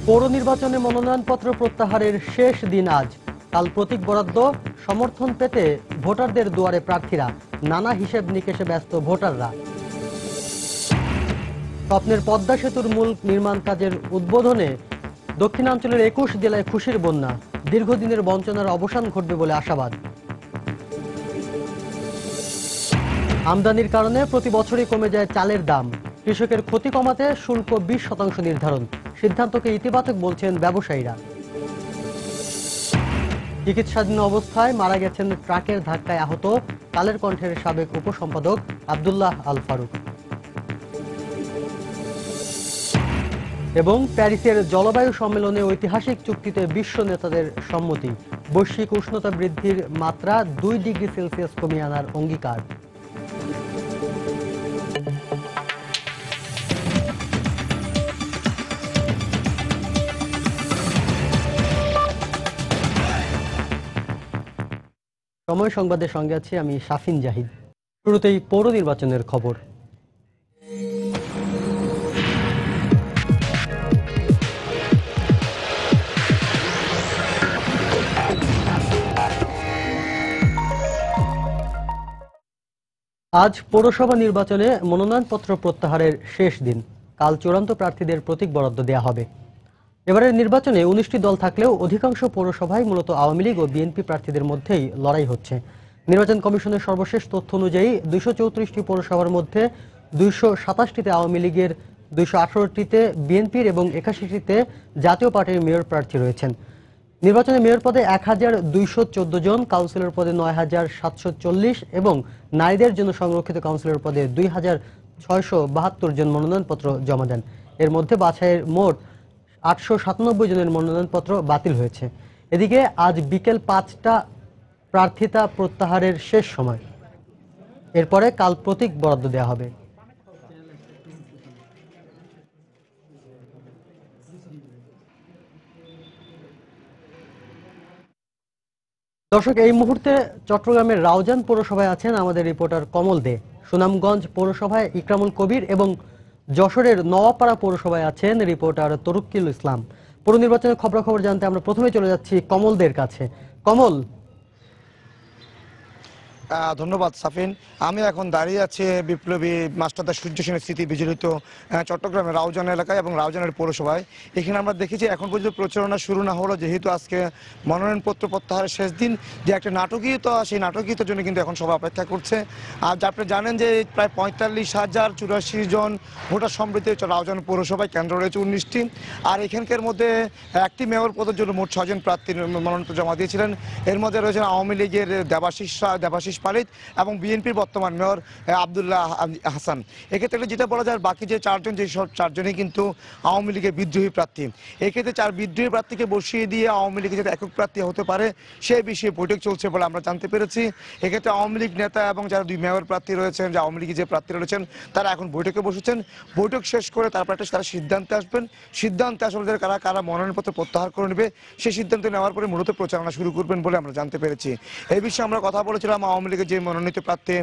পৌর নির্বাচনে মনোনয়নপত্র প্রত্যাহারের শেষ দিন আজ। কাল প্রতীক বরাদ্দ সমর্থন পেতে ভোটারদের দুয়ারে প্রার্থীরা, নানা হিসেব নিকেশে ব্যস্ত ভোটাররা। স্বপ্নের পদ্মা সেতুর মূল নির্মাণ কাজের উদ্বোধনে দক্ষিণাঞ্চলের ২১ জেলায় খুশির বন্যা। দীর্ঘদিনের বঞ্চনার অবসান ঘটবে বলে আশাবাদ। আমদানির কারণে প্রতি বছরই কমে যায় চালের দাম। কৃষকের ক্ষতি কমাতে শুল্ক ২০% নির্ধারণ। সিদ্ধান্তকে ইতিবাচক বলছেন ব্যবসায়ীরা। চিকিৎসাধীন অবস্থায় মারা গেছেন ট্রাকের ধাক্কায় আহত কালের কণ্ঠের সাবেক উপসম্পাদক আব্দুল্লাহ আল ফারুক। এবং প্যারিসের জলবায়ু সম্মেলনে ঐতিহাসিক চুক্তিতে বিশ্ব নেতাদের সম্মতি। বৈশ্বিক উষ্ণতা বৃদ্ধির মাত্রা ২ ডিগ্রি সেলসিয়াস কমিয়ে আনার অঙ্গীকার। সময় সংবাদের সঙ্গে আছি আমি শাফিন জাহিদ। শুরুতেই পৌর নির্বাচনের খবর। আজ পৌরসভা নির্বাচনে মনোনয়নপত্র প্রত্যাহারের শেষ দিন। কাল চূড়ান্ত প্রার্থীদের প্রতীক বরাদ্দ দেওয়া হবে। এবারের নির্বাচনে ১৯টি দল থাকলেও অধিকাংশ পৌরসভায় মূলত আওয়ামী লীগ ও বিএনপি প্রার্থীদের মধ্যেই লড়াই হচ্ছে। নির্বাচন কমিশনের সর্বশেষ তথ্য অনুযায়ী ২৩৪টি পৌরসভার মধ্যে ২২৭টিতে আওয়ামী লীগের, ২১৮টিতে বিএনপির এবং ৮১টিতে জাতীয় পার্টির মেয়র প্রার্থী রয়েছেন। নির্বাচনে মেয়র পদে ১,২১৪ জন, কাউন্সিলর পদে ৯,৭৪০ এবং নারীদের জন্য সংরক্ষিত কাউন্সিলর পদে ২,৬৭২ জন মনোনয়নপত্র জমা দেন। এর মধ্যে বাছাইয়ের মোট ৮৯৭ জনের মনোনয়নপত্র বাতিল হয়েছে। এদিকে আজ বিকেল ৫টা প্রার্থিতা প্রত্যাহারের শেষ সময়। এরপরে কাল প্রতীক বরাদ্দ দেওয়া হবে। দর্শক, এই মুহূর্তে চট্টগ্রামের রাউজান পৌরসভায় আছেন আমাদের রিপোর্টার কমল দে। সুনামগঞ্জ পৌরসভায় ইকরামুল কবির এবং যশোরের নওয়াপাড়া পৌরসভায় আছেন রিপোর্টার তরুক্কিল ইসলাম। পৌর নির্বাচনের খবরাখবর জানতে আমরা প্রথমে চলে যাচ্ছি কমলদের কাছে। কমল। ধন্যবাদ সাফিন। আমি এখন দাঁড়িয়ে আছি বিপ্লবী মাস্টারদা সূর্য সেনের স্মৃতি বিজড়িত চট্টগ্রামের রাউজান এলাকায় এবং রাউজানের পৌরসভায়। এখানে আমরা দেখেছি এখন পর্যন্ত প্রচারণা শুরু না হলো, যেহেতু আজকে মনোনয়নপত্র প্রত্যাহারের শেষ দিন, যে একটা নাটকীয়তা, সেই নাটকীয়তার জন্য কিন্তু এখন সবাই অপেক্ষা করছে। আর আপনি জানেন যে প্রায় ৪৫,০৮৪ জন ভোটার সমৃদ্ধ রাউজান পৌরসভায় কেন্দ্র রয়েছে ১৯টি। আর এখানকার মধ্যে একটি মেয়র পদের জন্য মোট ৬ জন প্রার্থীর মনোনয়নপত্র জমা দিয়েছিলেন। এর মধ্যে রয়েছেন আওয়ামী লীগের দেবাশিস পালিত এবং বিএনপির বর্তমান মেয়র আব্দুল্লাহ হাসান। এক্ষেত্রে যেটা বলা যায়, বাকি যে ৪ জন, যে সব ৪ জনই কিন্তু আওয়ামী লীগের বিদ্রোহী প্রার্থী। এক্ষেত্রে ৪ বিদ্রোহী প্রার্থীকে বসিয়ে দিয়ে আওয়ামী লীগের যাতে একক প্রার্থী হতে পারে সে বিষয়ে বৈঠক চলছে বলে আমরা জানতে পেরেছি। এক্ষেত্রে আওয়ামী লীগ নেতা এবং যারা 2 মেয়র প্রার্থী রয়েছেন, যে আওয়ামী লীগের যে প্রার্থীরা রয়েছেন, তারা এখন বৈঠকে বসেছেন। বৈঠক শেষ করে তারপর একটা তারা সিদ্ধান্তে আসবেন। সিদ্ধান্তে আসলে কারা কারা মনোনয়নপত্র প্রত্যাহার করে নেবে সেই সিদ্ধান্ত নেওয়ার পরে মূলত প্রচারণা শুরু করবেন বলে আমরা জানতে পেরেছি। এই বিষয়ে আমরা কথা বলেছিলাম আওয়ামী লীগের যে মনোনীত প্রার্থী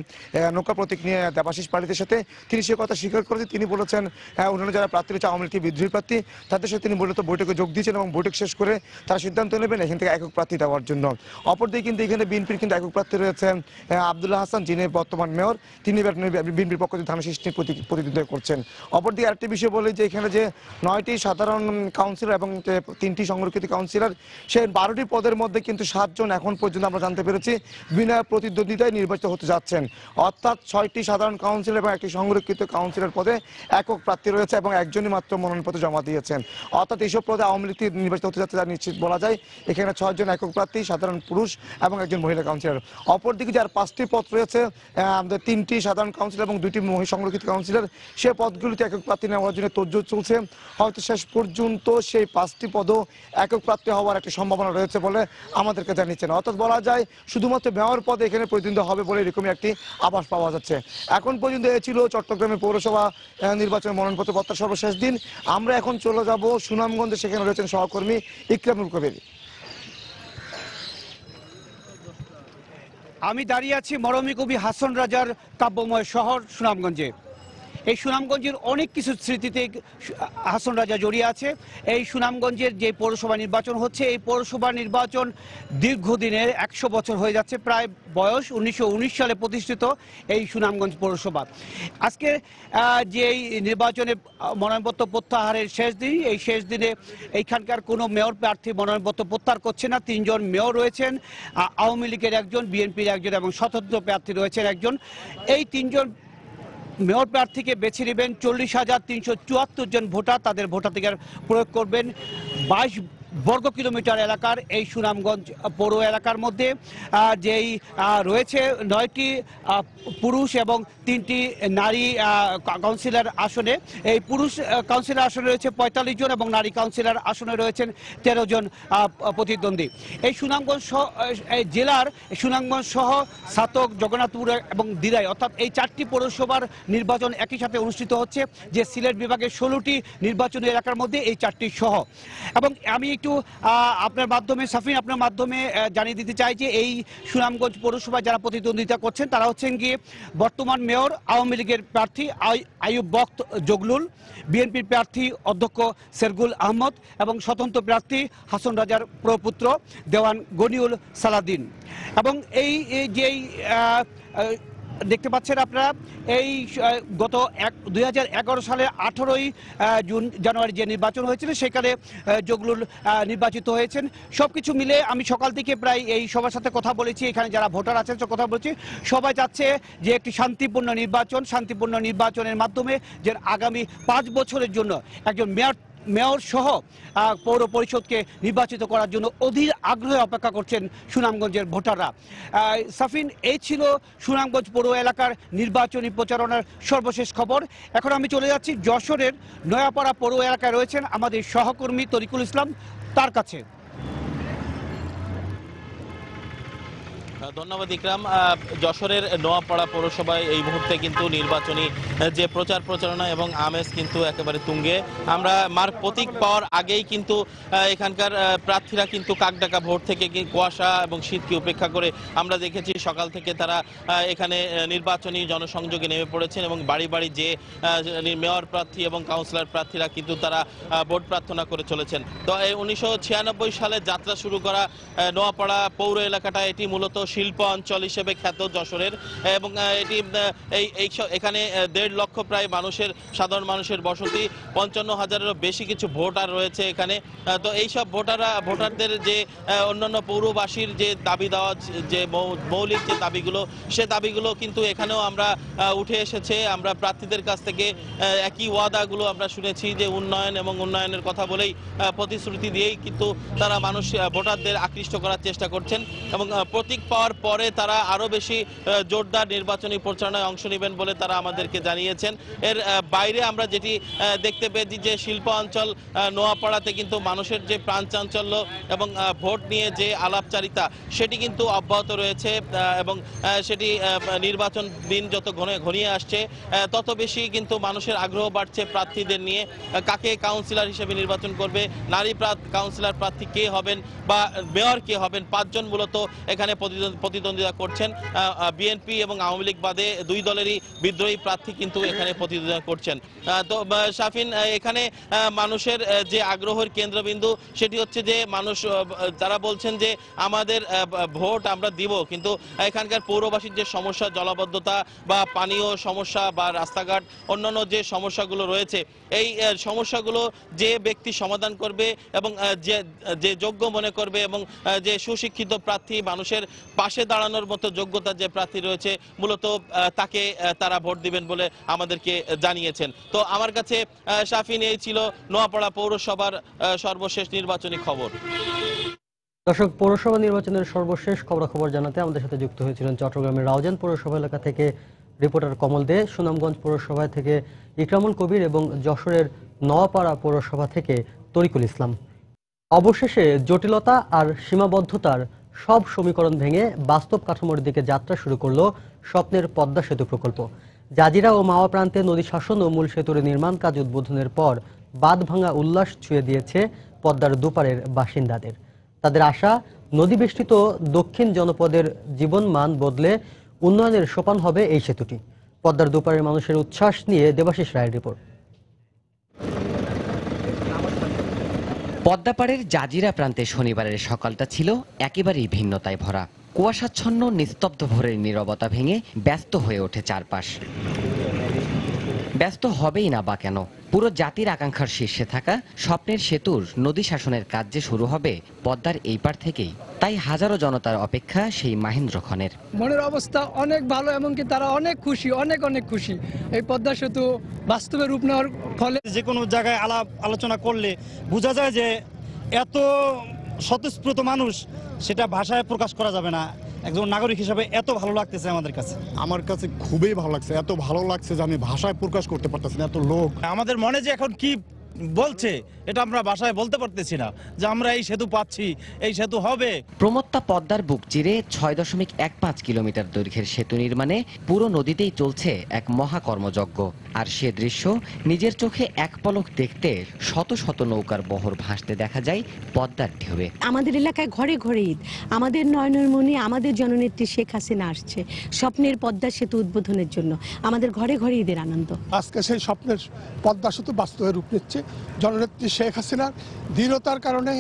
নৌকা প্রতীক নিয়ে দেবাশিস পালিতের সাথে। তিনি সে কথা স্বীকার করেছেন। তিনি বলেছেন অন্যান্য যারা প্রার্থী রয়েছে আওয়ামী লীগের বিদ্রোহী প্রার্থী, তাদের সাথে তিনি মূলত বৈঠকে যোগ দিয়েছেন এবং বৈঠক শেষ করে তারা সিদ্ধান্ত নেবেন এখান থেকে একক প্রার্থী দেওয়ার জন্য। অপরদিকে কিন্তু এখানে বিএনপির কিন্তু একক প্রার্থী রয়েছেন আব্দুল্লাহ হাসান, যিনি বর্তমান মেয়র। তিনি বিএনপির পক্ষ থেকে ধানের শীষে প্রতিদ্বন্দ্বিতা করছেন। অপরদিকে আরেকটি বিষয় বলি যে এখানে যে 9টি সাধারণ কাউন্সিলর এবং 3টি সংরক্ষিত কাউন্সিলর, সেই 12টি পদের মধ্যে কিন্তু 7 জন এখন পর্যন্ত আমরা জানতে পেরেছি বিনা প্রতিদ্বন্দ্বিতায় নির্বাচিত হতে যাচ্ছেন। অর্থাৎ 6টি সাধারণ কাউন্সিলর এবং 1টি সংরক্ষিত কাউন্সিলর পদে একক প্রার্থী রয়েছে এবং একজনই মাত্র মনোনয়নপত্র জমা দিয়েছেন। অর্থাৎ এইসব পদে আওয়ামী লীগ নির্বাচিত হতে যাচ্ছে, যা নিশ্চিত বলা যায়। এখানে 6 জন একক প্রার্থী, সাধারণ পুরুষ এবং একজন মহিলা কাউন্সিলর। অপরদিকে যার 5টি পদ রয়েছে, আমাদের 3টি সাধারণ কাউন্সিলর এবং 2টি সংরক্ষিত কাউন্সিলর, সে পদগুলিতে একক প্রার্থী নেওয়ার জন্য তোড়জোড় চলছে। হয়তো শেষ পর্যন্ত সেই 5টি পদও একক প্রার্থী হওয়ার একটা সম্ভাবনা রয়েছে বলে আমাদেরকে জানিয়েছেন। অর্থাৎ বলা যায় শুধুমাত্র মেয়র পদে এখানে প্রতিদ্বন্দ্বিতা হবে বলে এরকমই একটি আভাস পাওয়া যাচ্ছে। এখন পর্যন্ত এ ছিল চট্টগ্রামের পৌরসভা নির্বাচনের মনোনয়নপত্র প্রত্যাহার সর্বশেষ দিন। আমরা এখন চলে যাব সুনামগঞ্জে, সেখানে রয়েছেন সহকর্মী ইকরামুল কবির। আমি দাঁড়িয়ে আছি মরমী কবি হাসন রাজার কাব্যময় শহর সুনামগঞ্জে। এই সুনামগঞ্জের অনেক কিছু স্মৃতিতে হাসন রাজা জড়িয়ে আছে। এই সুনামগঞ্জের যে পৌরসভা নির্বাচন হচ্ছে, এই পৌরসভা নির্বাচন দীর্ঘদিনের 100 বছর হয়ে যাচ্ছে প্রায় বয়স। 1919 সালে প্রতিষ্ঠিত এই সুনামগঞ্জ পৌরসভা। আজকে যে এই নির্বাচনে মনোনয়নপত্র প্রত্যাহারের শেষ দিন, এই শেষ দিনে এইখানকার কোনো মেয়র প্রার্থী মনোনয়নপত্র প্রত্যাহার করছে না। 3 জন মেয়র রয়েছেন, আওয়ামী লীগের একজন, বিএনপির একজন এবং স্বতন্ত্র প্রার্থী রয়েছেন একজন। এই 3 জন মেয়র প্রার্থীকে বেছে নেবেন 40,374 জন ভোটার। তাদের ভোটাধিকার প্রয়োগ করবেন 22 বর্গ কিলোমিটার এলাকার এই সুনামগঞ্জ পৌর এলাকার মধ্যে, যেই রয়েছে 9টি পুরুষ এবং 3টি নারী কাউন্সিলর আসনে। এই পুরুষ কাউন্সিলর আসনে রয়েছে 45 জন এবং নারী কাউন্সিলর আসনে রয়েছেন 13 জন প্রতিদ্বন্দ্বী। এই সুনামগঞ্জ এই জেলার সুনামগঞ্জ সহ ছাতক, জগন্নাথপুর এবং দিরাই অর্থাৎ এই 4টি পৌরসভার নির্বাচন একই সাথে অনুষ্ঠিত হচ্ছে, যে সিলেট বিভাগের 16টি নির্বাচনী এলাকার মধ্যে এই 4টি সহ। এবং আমি একটু আপনার মাধ্যমে সাফিন, আপনার মাধ্যমে জানিয়ে দিতে চাই যে এই সুনামগঞ্জ পৌরসভায় যারা প্রতিদ্বন্দ্বিতা করছেন তারা হচ্ছেন গিয়ে বর্তমান মেয়র আওয়ামী লীগের প্রার্থী আইয়ুব বক্ত জগলুল, বিএনপির প্রার্থী অধ্যক্ষ সেরগুল আহমদ এবং স্বতন্ত্র প্রার্থী হাসন রাজার প্রপুত্র দেওয়ান গনিউল সালাদিন। এবং এই যেই দেখতে পাচ্ছেন আপনারা, এই গত 2011 সালে 18ই জানুয়ারি যে নির্বাচন হয়েছিল সেখানে জগলুল নির্বাচিত হয়েছেন। সবকিছু মিলে আমি সকাল থেকে প্রায় এই সবার সাথে কথা বলেছি, এখানে যারা ভোটার আছেন কথা বলেছি, সবাই চাচ্ছে যে একটি শান্তিপূর্ণ নির্বাচনের মাধ্যমে যে আগামী 5 বছরের জন্য একজন মেয়র সহ পৌর পরিষদকে নির্বাচিত করার জন্য অধীর আগ্রহে অপেক্ষা করছেন সুনামগঞ্জের ভোটাররা। সাফিন, এই ছিল সুনামগঞ্জ পৌর এলাকার নির্বাচনী প্রচারণার সর্বশেষ খবর। এখন আমি চলে যাচ্ছি যশোরের নয়াপাড়া পৌর এলাকায় রয়েছেন আমাদের সহকর্মী তরিকুল ইসলাম, তার কাছে। ধন্যবাদ ইকরাম। যশোরের নোয়াপাড়া পৌরসভায় এই মুহূর্তে কিন্তু নির্বাচনী যে প্রচারণা এবং আমেজ কিন্তু একেবারে তুঙ্গে। আমরা মার্ক প্রতীক পাওয়ার আগেই কিন্তু এখানকার প্রার্থীরা কিন্তু কাকডাকা ভোট থেকে কুয়াশা এবং শীতকে উপেক্ষা করে আমরা দেখেছি সকাল থেকে তারা এখানে নির্বাচনী জনসংযোগে নেমে পড়েছেন এবং বাড়ি বাড়ি যে মেয়র প্রার্থী এবং কাউন্সিলর প্রার্থীরা কিন্তু তারা ভোট প্রার্থনা করে চলেছেন। তো এই 1996 সালে যাত্রা শুরু করা নোয়াপাড়া পৌর এলাকাটা এটি মূলত শিল্প অঞ্চল হিসেবে খ্যাত যশোরের, এবং এটি এখানে 1.5 লক্ষ প্রায় সাধারণ মানুষের বসতি, 55,000-এরও বেশি কিছু ভোটার রয়েছে এখানে। তো এইসব ভোটারদের যে অন্যান্য পৌরবাসীর যে দাবি দেওয়া, যে মৌলিক যে দাবিগুলো, সে দাবিগুলো কিন্তু এখানেও আমরা উঠে এসেছে। আমরা প্রার্থীদের কাছ থেকে একই ওয়াদাগুলো আমরা শুনেছি যে উন্নয়ন এবং উন্নয়নের কথা বলেই প্রতিশ্রুতি দিয়েই কিন্তু তারা ভোটারদের আকৃষ্ট করার চেষ্টা করছেন এবং প্রতীক পাওয়ার পরে তারা আরো বেশি জোরদার নির্বাচনী প্রচারণায় অংশ নেবেন বলে তারা আমাদেরকে জানিয়েছেন। এর বাইরে আমরা যেটি দেখতে পেয়েছি যে শিল্প অঞ্চল নোয়াপাড়াতে কিন্তু মানুষের যে প্রাণচাঞ্চল্য এবং ভোট নিয়ে যে আলাপচারিতা সেটি কিন্তু অব্যাহত রয়েছে এবং সেটি নির্বাচন দিন যত ঘনিয়ে আসছে তত বেশি কিন্তু মানুষের আগ্রহ বাড়ছে প্রার্থীদের নিয়ে, কাকে কাউন্সিলর হিসেবে নির্বাচন করবে, নারী কাউন্সিলর প্রার্থী কে হবেন বা মেয়র কে হবেন। 5 জন মূলত এখানে প্রতিদ্বন্দ্বিতা করছেন। বিএনপি এবং আওয়ামী লীগ বাদে 2 দলেরই বিদ্রোহী প্রার্থী কিন্তু এখানে প্রতিদ্বন্দ্বিতা করছেন। তো শাফিন, এখানে মানুষের যে আগ্রহের কেন্দ্রবিন্দু সেটি হচ্ছে যে মানুষ যারা বলছেন যে আমাদের ভোট আমরা দিব, কিন্তু এখানকার পৌরবাসীর যে সমস্যা, জলাবদ্ধতা বা পানীয় সমস্যা বা রাস্তাঘাট অন্যান্য যে সমস্যাগুলো রয়েছে, এই সমস্যাগুলো যে ব্যক্তি সমাধান করবে এবং যে যোগ্য মনে করবে এবং যে সুশিক্ষিত প্রার্থী, মানুষের পাশে দাঁড়ানোর মতো যোগ্যতা যে প্রার্থী রয়েছে, মূলত তাকে তারা ভোট দিবেন বলে আমাদেরকে জানিয়েছেন। তো আমার কাছে শাফিন, এই ছিল নোয়াপাড়া পৌরসভার সর্বশেষ নির্বাচনী খবর। দর্শক, পৌরসভা নির্বাচনের সর্বশেষ খবরাখবর জানাতে আমাদের সাথে যুক্ত হয়েছিলেন চট্টগ্রামের রাউজান পৌরসভা এলাকা থেকে রিপোর্টার কমল দে, সুনামগঞ্জ পৌরসভা থেকে ইকরামুল কবির এবং যশোরের নোয়াপাড়া পৌরসভা থেকে তরিকুল ইসলাম। অবশেষে জটিলতা আর সীমাবদ্ধতার সব সমীকরণ ভেঙে বাস্তব কাঠামোর দিকে যাত্রা শুরু করল স্বপ্নের পদ্মা সেতু প্রকল্প। জাজিরা ও মাওয়া প্রান্তে নদী শাসন ও মূল সেতুর নির্মাণ কাজ উদ্বোধনের পর বাঁধ ভাঙা উল্লাস ছুঁয়ে দিয়েছে পদ্মার দুপারের বাসিন্দাদের। তাদের আশা, নদী বেষ্টিত দক্ষিণ জনপদের জীবনমান বদলে উন্নয়নের সোপান হবে এই সেতুটি। পদ্মার দুপারের মানুষের উচ্ছ্বাস নিয়ে দেবাশিস রায়ের রিপোর্ট। পদ্মাপাড়ের জাজিরা প্রান্তে শনিবারের সকালটা ছিল একেবারেই ভিন্নতায় ভরা। কুয়াশাচ্ছন্ন নিস্তব্ধ ভোরের নীরবতা ভেঙে ব্যস্ত হয়ে ওঠে চারপাশ। ব্যস্ত হবেই না বা কেন, পুরো জাতির আকাঙ্ক্ষার শীর্ষে থাকা স্বপ্নের সেতুর নদী শাসনের কাজ যে শুরু হবে পদ্মার এই পার থেকেই, তাই হাজারো জনতার অপেক্ষা সেই মাহেন্দ্রক্ষণের। মনের অবস্থা অনেক ভালো, এমনকি তারা অনেক খুশি, অনেক খুশি এই পদ্মা সেতু বাস্তবে রূপ নেওয়ার ফলে। যে কোনো জায়গায় আলোচনা করলে বোঝা যায় যে এত স্বতঃস্ফূর্ত মানুষ, সেটা ভাষায় প্রকাশ করা যাবে না। একজন নাগরিক হিসেবে এত ভালো লাগতেছে আমাদের কাছে। আমার কাছে খুবই ভালো লাগছে, এত ভালো লাগছে যে আমি ভাষায় প্রকাশ করতে পারতেছি না। এত লোক আমাদের মনে যে এখন কি বলছে এটা আমরা ভাষায় বলতে পারতেছি না, যে আমরা এই সেতু পাচ্ছি, এই সেতু হবে। প্রমত্তা পদ্মার বুক চিরে ৬.১৫ কিলোমিটার দৈর্ঘ্যের সেতু নির্মাণে পুরো নদীতেই চলছে এক মহাকর্মযজ্ঞ। আর সে দৃশ্য নিজের চোখে এক পলক দেখতে শত শত নৌকার বহর ভাসতে দেখা যায় পদ্মার ঢেউয়ে। আমাদের এলাকায় ঘরে ঘরে ঈদ, আমাদের নয়নের মনে আমাদের জননেত্রী শেখ হাসিনা আসছে স্বপ্নের পদ্মা সেতু উদ্বোধনের জন্য। আমাদের ঘরে ঘরে ঈদের আনন্দ। আজকে সেই স্বপ্নের পদ্মা সেতু বাস্তবে রূপ নিচ্ছে জননেত্রী শেখ হাসিনার দৃঢ়তার কারণে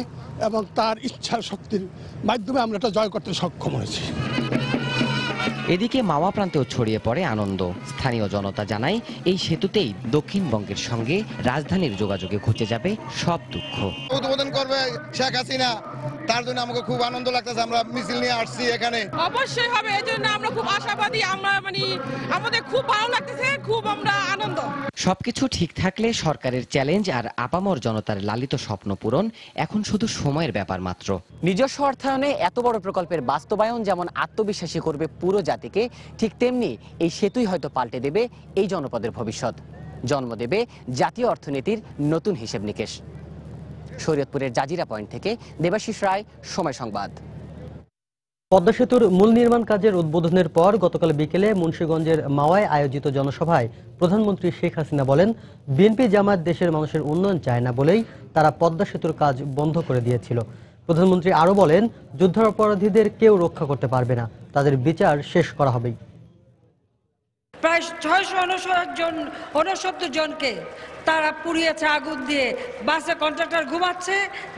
এবং তার ইচ্ছা শক্তির মাধ্যমে আমরা এটা জয় করতে সক্ষম হয়েছি। এদিকে মাওয়া প্রান্তেও ছড়িয়ে পড়ে আনন্দ। স্থানীয় জনতা জানায় এই সেতুতেই দক্ষিণবঙ্গের সঙ্গে রাজধানীর যোগাযোগে ঘুচে যাবে সব দুঃখ। উদ্বোধন করবে শেখ হাসিনা, তার জন্য আমাকে খুব আনন্দ লাগতেছে। আমরা মিছিল নিয়ে আসছি এখানে। অবশ্যই হবে, এই জন্য আমরা খুব আশাবাদী। আমরা আমাদের খুব ভালো লাগতেছে, খুব আমরা আনন্দ। সবকিছু ঠিক থাকলে সরকারের চ্যালেঞ্জ আর আপামর জনতার লালিত স্বপ্ন পূরণ এখন শুধু সময়ের ব্যাপার মাত্র। নিজস্ব অর্থায়নে এত বড় প্রকল্পের বাস্তবায়ন যেমন আত্মবিশ্বাসী করবে পুরো জাতিকে, ঠিক তেমনি এই সেতুই হয়তো পাল্টে দেবে এই জনপদের ভবিষ্যৎ, জন্ম দেবে জাতীয় অর্থনীতির নতুন হিসেব নিকেশ। শরীয়তপুরের জাজিরা পয়েন্ট থেকে দেবাশিস রায়, সময় সংবাদ। পদ্মা সেতুর মূল নির্মাণ কাজের উদ্বোধনের পর গতকাল বিকেলে মুন্সিগঞ্জের মাওয়ায় আয়োজিত জনসভায় প্রধানমন্ত্রী শেখ হাসিনা বলেন, বিএনপি জামায়াত দেশের মানুষের উন্নয়ন চায় না বলেই তারা পদ্মা সেতুর কাজ বন্ধ করে দিয়েছিল। প্রধানমন্ত্রী আরও বলেন, যুদ্ধাপরাধীদের কেউ রক্ষা করতে পারবে না, তাদের বিচার শেষ করা হবেই। প্রায় ৬৬৯ জনকে তারা পুড়িয়েছে আগুন দিয়ে। বাসে কন্ট্রাক্টর ঘুমাচ্ছে,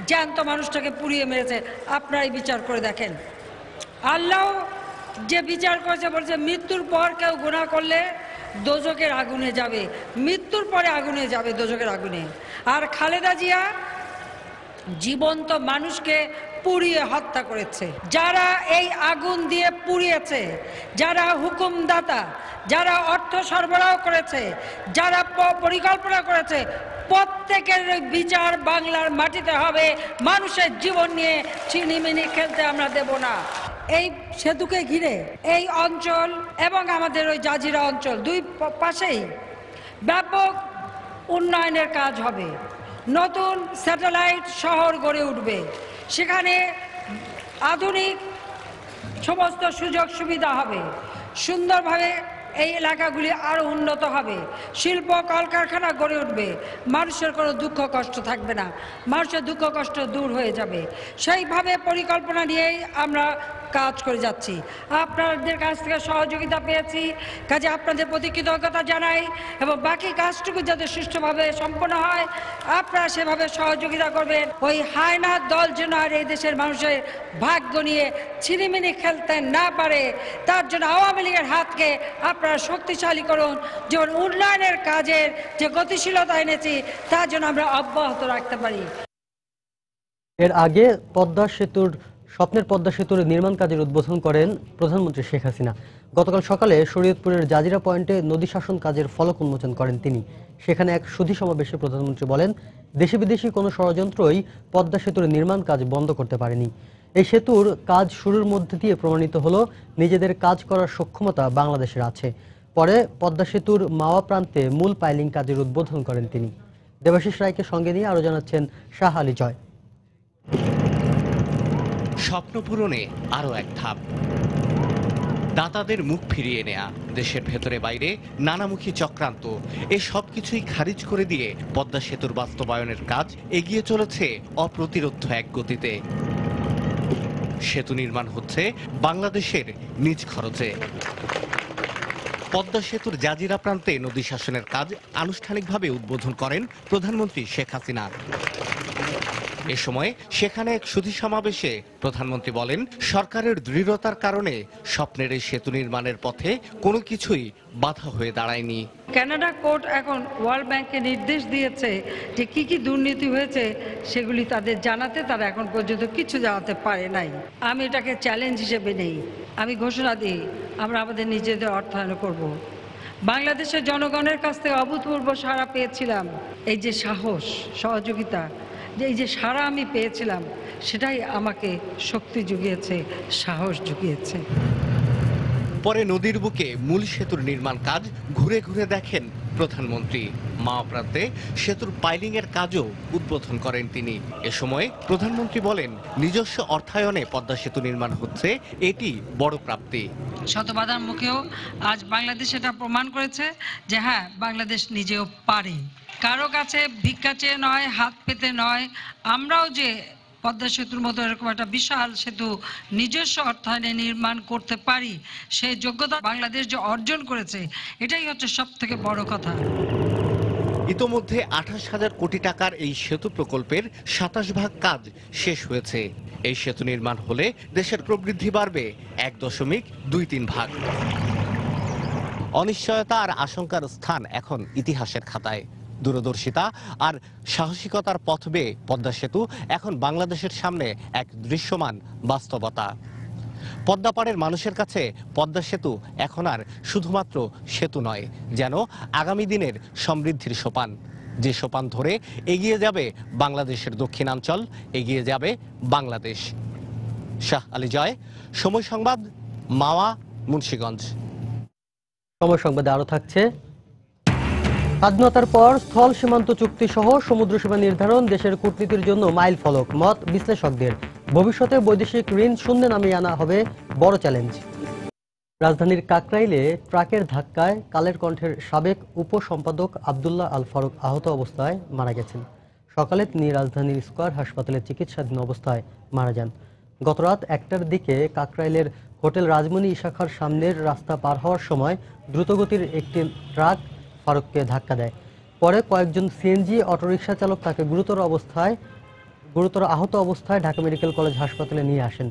জ্যান্ত মানুষটাকে পুড়িয়ে মেরেছে। আপনারাই বিচার করে দেখেন। আল্লাহ যে বিচার করেছে, বলছে মৃত্যুর পর কেউ গুনাহ করলে দোজখের আগুনে যাবে, মৃত্যুর পরে আগুনে যাবে, দোজখের আগুনে। আর খালেদা জিয়া জীবন্ত মানুষকে পুড়িয়ে হত্যা করেছে। যারা এই আগুন দিয়ে পুড়িয়েছে, যারা হুকুমদাতা, যারা অর্থ সরবরাহ করেছে, যারা পরিকল্পনা করেছে, প্রত্যেকের বিচার বাংলার মাটিতে হবে। মানুষের জীবন নিয়ে ছিনিমিনি খেলতে আমরা দেব না। এই সেতুকে ঘিরে এই অঞ্চল এবং আমাদের ওই জাজিরা অঞ্চল দুই পাশেই ব্যাপক উন্নয়নের কাজ হবে। নতুন স্যাটেলাইট শহর গড়ে উঠবে, সেখানে আধুনিক সমস্ত সুযোগ সুবিধা হবে, সুন্দরভাবে এই এলাকাগুলি আরো উন্নত হবে, শিল্প কলকারখানা গড়ে উঠবে, মানুষের কোনো দুঃখ কষ্ট থাকবে না, মানুষের দুঃখ কষ্ট দূর হয়ে যাবে। সেইভাবে পরিকল্পনা নিয়েই আমরা কাজ করে যাচ্ছি। আপনাদের কাছ থেকে সহযোগিতা পেয়েছি, কাজে আপনাদের প্রতি কৃতজ্ঞতা জানাই এবং বাকি কাজটুকু যাতে সুষ্ঠুভাবে সম্পন্ন হয় আপনারা সেভাবে সহযোগিতা করবেন। ওই হায়নার দল যেন আর এই দেশের মানুষের ভাগ্য নিয়ে ছিনিমিনি খেলতে না পারে, তার জন্য আওয়ামী লীগের হাতকে আপনারা শক্তিশালী করুন, যেমন উন্নয়নের কাজের যে গতিশীলতা এনেছি তার জন্য আমরা অব্যাহত রাখতে পারি। এর আগে স্বপ্নের পদ্মা সেতুর নির্মাণ কাজের উদ্বোধন করেন প্রধানমন্ত্রী শেখ হাসিনা। গতকাল সকালে শরীয়তপুরের জাজিরা পয়েন্টে নদী শাসন কাজের ফলক উন্মোচন করেন তিনি। সেখানে এক সুধী সমাবেশে প্রধানমন্ত্রী বলেন, দেশি বিদেশি কোনো ষড়যন্ত্রই পদ্মা সেতুর নির্মাণ কাজ বন্ধ করতে পারেনি। এই সেতুর কাজ শুরুর মধ্যে দিয়ে প্রমাণিত হলো নিজেদের কাজ করার সক্ষমতা বাংলাদেশের আছে। পরে পদ্মা সেতুর মাওয়া প্রান্তে মূল পাইলিং কাজের উদ্বোধন করেন তিনি। দেবাশিস রায়কে সঙ্গে নিয়ে আরো জানাচ্ছেন শাহ আলী জয়। স্বপ্ন পূরণে আরো এক ধাপ, দাতাদের মুখ ফিরিয়ে নেয়া, দেশের ভেতরে বাইরে নানামুখী চক্রান্ত, এ সবকিছুই খারিজ করে দিয়ে পদ্মা সেতুর বাস্তবায়নের কাজ এগিয়ে চলেছে অপ্রতিরোধ্য এক গতিতে। সেতু নির্মাণ হচ্ছে বাংলাদেশের নিজ খরচে। পদ্মা সেতুর জাজিরা প্রান্তে নদী শাসনের কাজ আনুষ্ঠানিকভাবে উদ্বোধন করেন প্রধানমন্ত্রী শেখ হাসিনা। এ সময় সেখানে এক সুধী সমাবেশে প্রধানমন্ত্রী বলেন, সরকারের দৃঢ়তার কারণে স্বপ্নের এই সেতু নির্মাণের পথে কোনো কিছুই বাধা হয়ে দাঁড়ায়নি। কানাডা কোর্ট এখন ওয়ার্ল্ড ব্যাংকে নির্দেশ দিয়েছে যে কি কি দুর্নীতি হয়েছে সেগুলি তাদের জানাতে, তারা এখন পর্যন্ত কিছু জানাতে পারে নাই। আমি এটাকে চ্যালেঞ্জ হিসেবে নেই। আমি ঘোষণা দিই, আমরা আমাদের নিজেদের অর্থায়ন করব। বাংলাদেশের জনগণের কাছ থেকে অভূতপূর্ব সাড়া পেয়েছিলাম। এই যে সাহস, সহযোগিতা, এই যে সাড়া আমি পেয়েছিলাম, সেটাই আমাকে শক্তি জুগিয়েছে, সাহস জুগিয়েছে। পরে নদীর বুকে মূল সেতুর নির্মাণ কাজ ঘুরে ঘুরে দেখেন প্রধানমন্ত্রী। মাওয়া প্রান্তে সেতুর পাইলিং এর কাজও উদ্বোধন করেন তিনি। এ সময় প্রধানমন্ত্রী বলেন, নিজস্ব অর্থায়নে পদ্মা সেতু নির্মাণ হচ্ছে, এটি বড় প্রাপ্তি। শত বাধার মুখেও আজ বাংলাদেশ এটা প্রমাণ করেছে যে হ্যাঁ, বাংলাদেশ নিজেও পারে। কারো কাছে ভিক্ষা চেয়ে নয়, হাত পেতে নয়, আমরাও যে পদ্মা সেতুর মতো এরকম একটা বিশাল সেতু নিজস্ব অর্থায়নে নির্মাণ করতে পারি, সেই যোগ্যতা বাংলাদেশ যে অর্জন করেছে, এটাই হচ্ছে সব থেকে বড় কথা। ইতোমধ্যে 28,000 কোটি টাকার এই সেতু প্রকল্পের 27 ভাগ কাজ শেষ হয়েছে। এই সেতু নির্মাণ হলে দেশের প্রবৃদ্ধি বাড়বে 1.23 ভাগ। অনিশ্চয়তা আর আশঙ্কার স্থান এখন ইতিহাসের খাতায়। দূরদর্শিতা আর সাহসিকতার পথ বেয়ে পদ্মা সেতু এখন বাংলাদেশের সামনে এক দৃশ্যমান বাস্তবতা। পদ্মাপাড়ের মানুষের কাছে পদ্মা সেতু এখন আর শুধুমাত্র সেতু নয়, যেন আগামী দিনের সমৃদ্ধির সোপান, যে সোপান ধরে এগিয়ে যাবে বাংলাদেশের দক্ষিণাঞ্চল, এগিয়ে যাবে বাংলাদেশ। শাহ আলী জয়, সময় সংবাদ, মাওয়া, মুন্সিগঞ্জ। সময় সংবাদে আরো থাকছে, স্বাধীনতার পর স্থল সীমান্ত চুক্তি সহ সমুদ্র সীমা নির্ধারণ দেশের কূটনীতির জন্য মাইল ফলক, মত বিশ্লেষকদের। ভবিষ্যতে বৈদেশিক ঋণ শূন্যে নামিয়ে আনা হবে বড় চ্যালেঞ্জ। রাজধানীর কাকরাইলে ট্রাকের ধাক্কায় কালের কণ্ঠের সাবেক উপসম্পাদক আব্দুল্লাহ আল ফারুক আহত অবস্থায় মারা গেছেন। সকালে তিনি রাজধানীর স্কয়ার হাসপাতালে চিকিৎসাধীন অবস্থায় মারা যান। গতরাত 1টার দিকে কাকরাইলের হোটেল রাজমণি শাখার সামনের রাস্তা পার হওয়ার সময় দ্রুতগতির একটি ট্রাক ফারুককে ধাক্কা দেয়। পরে কয়েকজন সিএনজি অটোরিকশা চালক তাকে গুরুতর আহত অবস্থায় ঢাকা মেডিকেল কলেজ হাসপাতালে নিয়ে আসেন।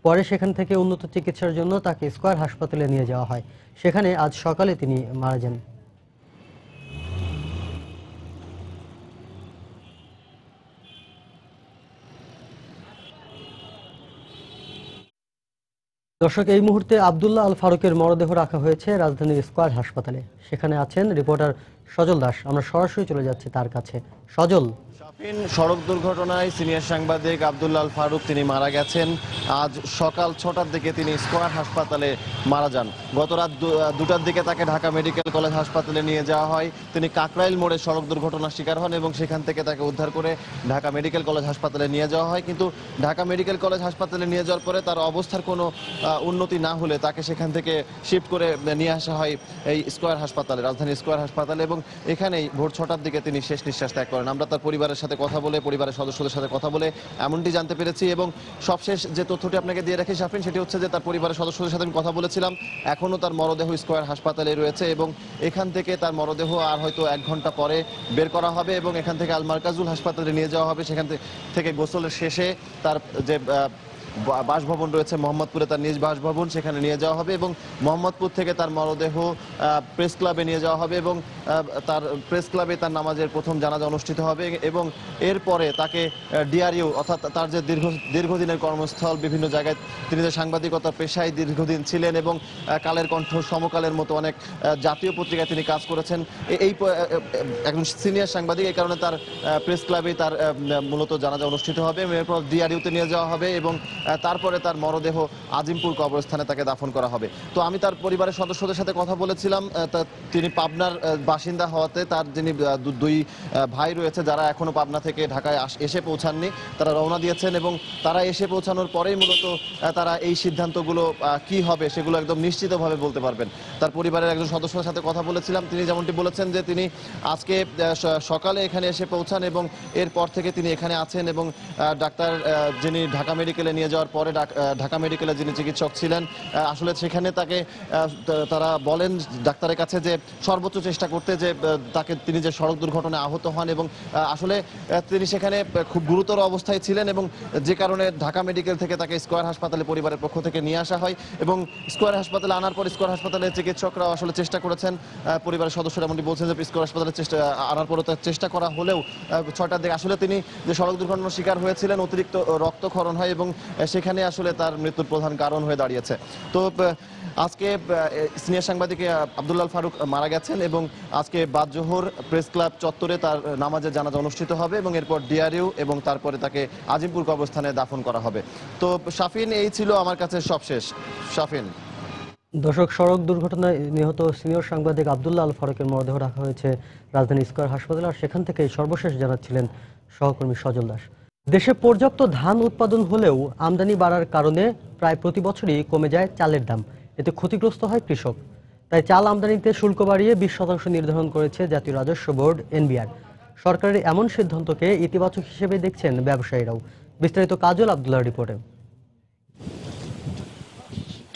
পরে সেখান থেকে উন্নত চিকিৎসার জন্য তাকে স্কয়ার হাসপাতালে নিয়ে যাওয়া হয়। সেখানে আজ সকালে তিনি মারা যান। দর্শক, এই মুহূর্তে আব্দুল্লাহ আল ফারুকের মরদেহ রাখা হয়েছে রাজধানীর স্কয়ার হাসপাতালে। সেখানে আছেন রিপোর্টার সজল দাস। আমরা সরাসরি চলে যাচ্ছি তার কাছে। সজল, সড়ক দুর্ঘটনায় সিনিয়র সাংবাদিক আব্দুল্লাহ আল ফারুক তিনি মারা গেছেন। আজ সকাল 6টার দিকে তিনি স্কয়ার হাসপাতালে মারা যান। গত রাত 2টার দিকে তাকে ঢাকা মেডিকেল কলেজ হাসপাতালে নিয়ে যাওয়া হয়। তিনি কাকরাইল মোড়ে সড়ক দুর্ঘটনার শিকার হন এবং সেখান থেকে তাকে উদ্ধার করে ঢাকা মেডিকেল কলেজ হাসপাতালে নিয়ে যাওয়া হয়। কিন্তু ঢাকা মেডিকেল কলেজ হাসপাতালে নিয়ে যাওয়ার পরে তার অবস্থার কোনো উন্নতি না হলে তাকে সেখান থেকে শিফট করে নিয়ে আসা হয় এই স্কয়ার হাসপাতালে, রাজধানী স্কয়ার হাসপাতালে, এবং এখানেই ভোর 6টার দিকে তিনি শেষ নিঃশ্বাস ত্যাগ করেন। আমরা তার পরিবারের সাথে কথা বলে, পরিবারের সদস্যদের সাথে কথা বলে এমনটি জানতে পেরেছি। এবং সবশেষ যে তথ্যটি আপনাকে দিয়ে রাখি শাফিন, সেটি হচ্ছে যে তার পরিবারের সদস্যদের সাথে আমি কথা বলেছিলাম, এখনও তার মরদেহ স্কয়ার হাসপাতালে রয়েছে এবং এখান থেকে তার মরদেহ আর হয়তো 1 ঘন্টা পরে বের করা হবে এবং এখান থেকে আল মারকাজুল হাসপাতালে নিয়ে যাওয়া হবে। সেখান থেকে গোসলের শেষে তার যে বাসভবন রয়েছে মোহাম্মদপুরে, তার নিজ বাসভবন, সেখানে নিয়ে যাওয়া হবে এবং মোহাম্মদপুর থেকে তার মরদেহ প্রেস ক্লাবে নিয়ে যাওয়া হবে এবং তার প্রেস ক্লাবে তার নামাজের প্রথম জানাজা অনুষ্ঠিত হবে এবং এরপরে তাকে ডিআরইউ অর্থাৎ তার যে দীর্ঘদিনের কর্মস্থল, বিভিন্ন জায়গায় তিনি যে সাংবাদিকতা পেশায় দীর্ঘদিন ছিলেন এবং কালের কণ্ঠ, সমকালের মতো অনেক জাতীয় পত্রিকায় তিনি কাজ করেছেন, এই একজন সিনিয়র সাংবাদিক, এই কারণে তার প্রেস ক্লাবে তার মূলত জানাজা অনুষ্ঠিত হবে। এরপর ডিআরইউতে নিয়ে যাওয়া হবে এবং তারপরে তার মরদেহ আজিমপুর কবরস্থানে তাকে দাফন করা হবে। তো আমি তার পরিবারের সদস্যদের সাথে কথা বলেছিলাম। তিনি পাবনার বাসিন্দা হওয়াতে তার যিনি 2 ভাই রয়েছে যারা এখনো পাবনা থেকে ঢাকায় এসে পৌঁছাননি, তারা রওনা দিয়েছেন এবং তারা এসে পৌঁছানোর পরেই মূলত তারা এই সিদ্ধান্তগুলো কি হবে সেগুলো একদম নিশ্চিতভাবে বলতে পারবেন। তার পরিবারের একজন সদস্যের সাথে কথা বলেছিলাম, তিনি যেমনটি বলেছেন যে তিনি আজকে সকালে এখানে এসে পৌঁছান এবং এরপর থেকে তিনি এখানে আছেন এবং ডাক্তার যিনি ঢাকা মেডিকেলে নিয়ে যাওয়ার পরে ঢাকা মেডিকেলে যিনি চিকিৎসক ছিলেন আসলে সেখানে তাকে তারা বলেন ডাক্তারের কাছে যে সর্বোচ্চ চেষ্টা করতে, যে তিনি যে সড়ক দুর্ঘটনায় আহত হন এবং আসলে তিনি সেখানে খুব গুরুতর অবস্থায় ছিলেন এবং যে কারণে ঢাকা মেডিকেল থেকে তাকে স্কয়ার হাসপাতালে পরিবারের পক্ষ থেকে নিয়ে আসা হয় এবং স্কয়ার হাসপাতালে আনার পর স্কয়ার হাসপাতালের চিকিৎসকরা আসলে চেষ্টা করেছেন, পরিবারের সদস্যরা এমনটি বলছেন যে স্কয়ার হাসপাতালে আনার পরও চেষ্টা করা হলেও 6টার দিকে আসলে তিনি যে সড়ক দুর্ঘটনার শিকার হয়েছিলেন, অতিরিক্ত রক্তক্ষরণ হয় এবং সেখানে আসলে তার মৃত্যুর প্রধান কারণ হয়ে দাঁড়িয়েছে। তো আজকে সিনিয়র সাংবাদিক আব্দুল্লাহ ফারুক মারা গেছেন এবং আজকে বাদজোহর প্রেস ক্লাব চত্বরে তার নামাজের জানাজা অনুষ্ঠিত হবে এবং এরপর ডিআরইউ এবং তারপরে তাকে আজিমপুর কবরস্থানে দাফন করা হবে। তো শাফিন, এই ছিল আমার কাছে সবশেষ। শাফিন। দর্শক, সড়ক দুর্ঘটনায় নিহত সিনিয়র সাংবাদিক আব্দুল্লাহ আল ফারুকের মরদেহ রাখা হয়েছে রাজধানী স্কয়ার হাসপাতালে, আর সেখান থেকে সর্বশেষ জানাচ্ছিলেন সহকর্মী সজল দাস। দেশে পর্যাপ্ত ধান উৎপাদন হলেও আমদানি বাড়ার কারণে প্রায় প্রতি বছরই কমে যায় চালের দাম। এতে ক্ষতিগ্রস্ত হয় কৃষক। তাই চাল আমদানিতে শুল্ক বাড়িয়ে 20% নির্ধারণ করেছে জাতীয় রাজস্ব বোর্ড এনবিআর। সরকারের এমন সিদ্ধান্তকে ইতিবাচক হিসেবে দেখছেন ব্যবসায়ীরাও। বিস্তারিত কাজল আব্দুল্লাহর রিপোর্টে।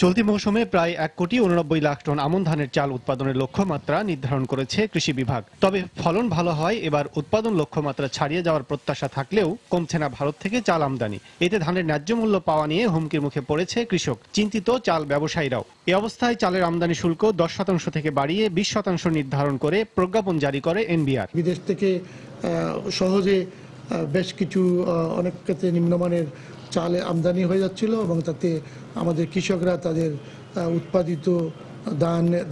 চলতি মৌসুমে প্রায় 1,89,00,000 টন আমন ধানের চাল উৎপাদনের লক্ষ্যমাত্রা নির্ধারণ করেছে কৃষি বিভাগ। তবে ফলন ভালো হয় এবার উৎপাদন লক্ষ্যমাত্রা ছাড়িয়ে যাওয়ার প্রত্যাশা থাকলেও কমছে না ভারত থেকে চাল আমদানি। এতে ধানের ন্যায্য মূল্য পাওয়া নিয়ে হুমকির মুখে পড়েছে কৃষক, চিন্তিত চাল ব্যবসায়ীরাও। এ অবস্থায় চালের আমদানি শুল্ক 10% থেকে বাড়িয়ে 20% নির্ধারণ করে প্রজ্ঞাপন জারি করে এনবিআর। বিদেশ থেকে সহজে বেশ কিছু অনেক ক্ষেত্রে নিম্নমানের চাল আমদানি হয়ে যাচ্ছিল এবং তাতে আমাদের কৃষকরা তাদের উৎপাদিত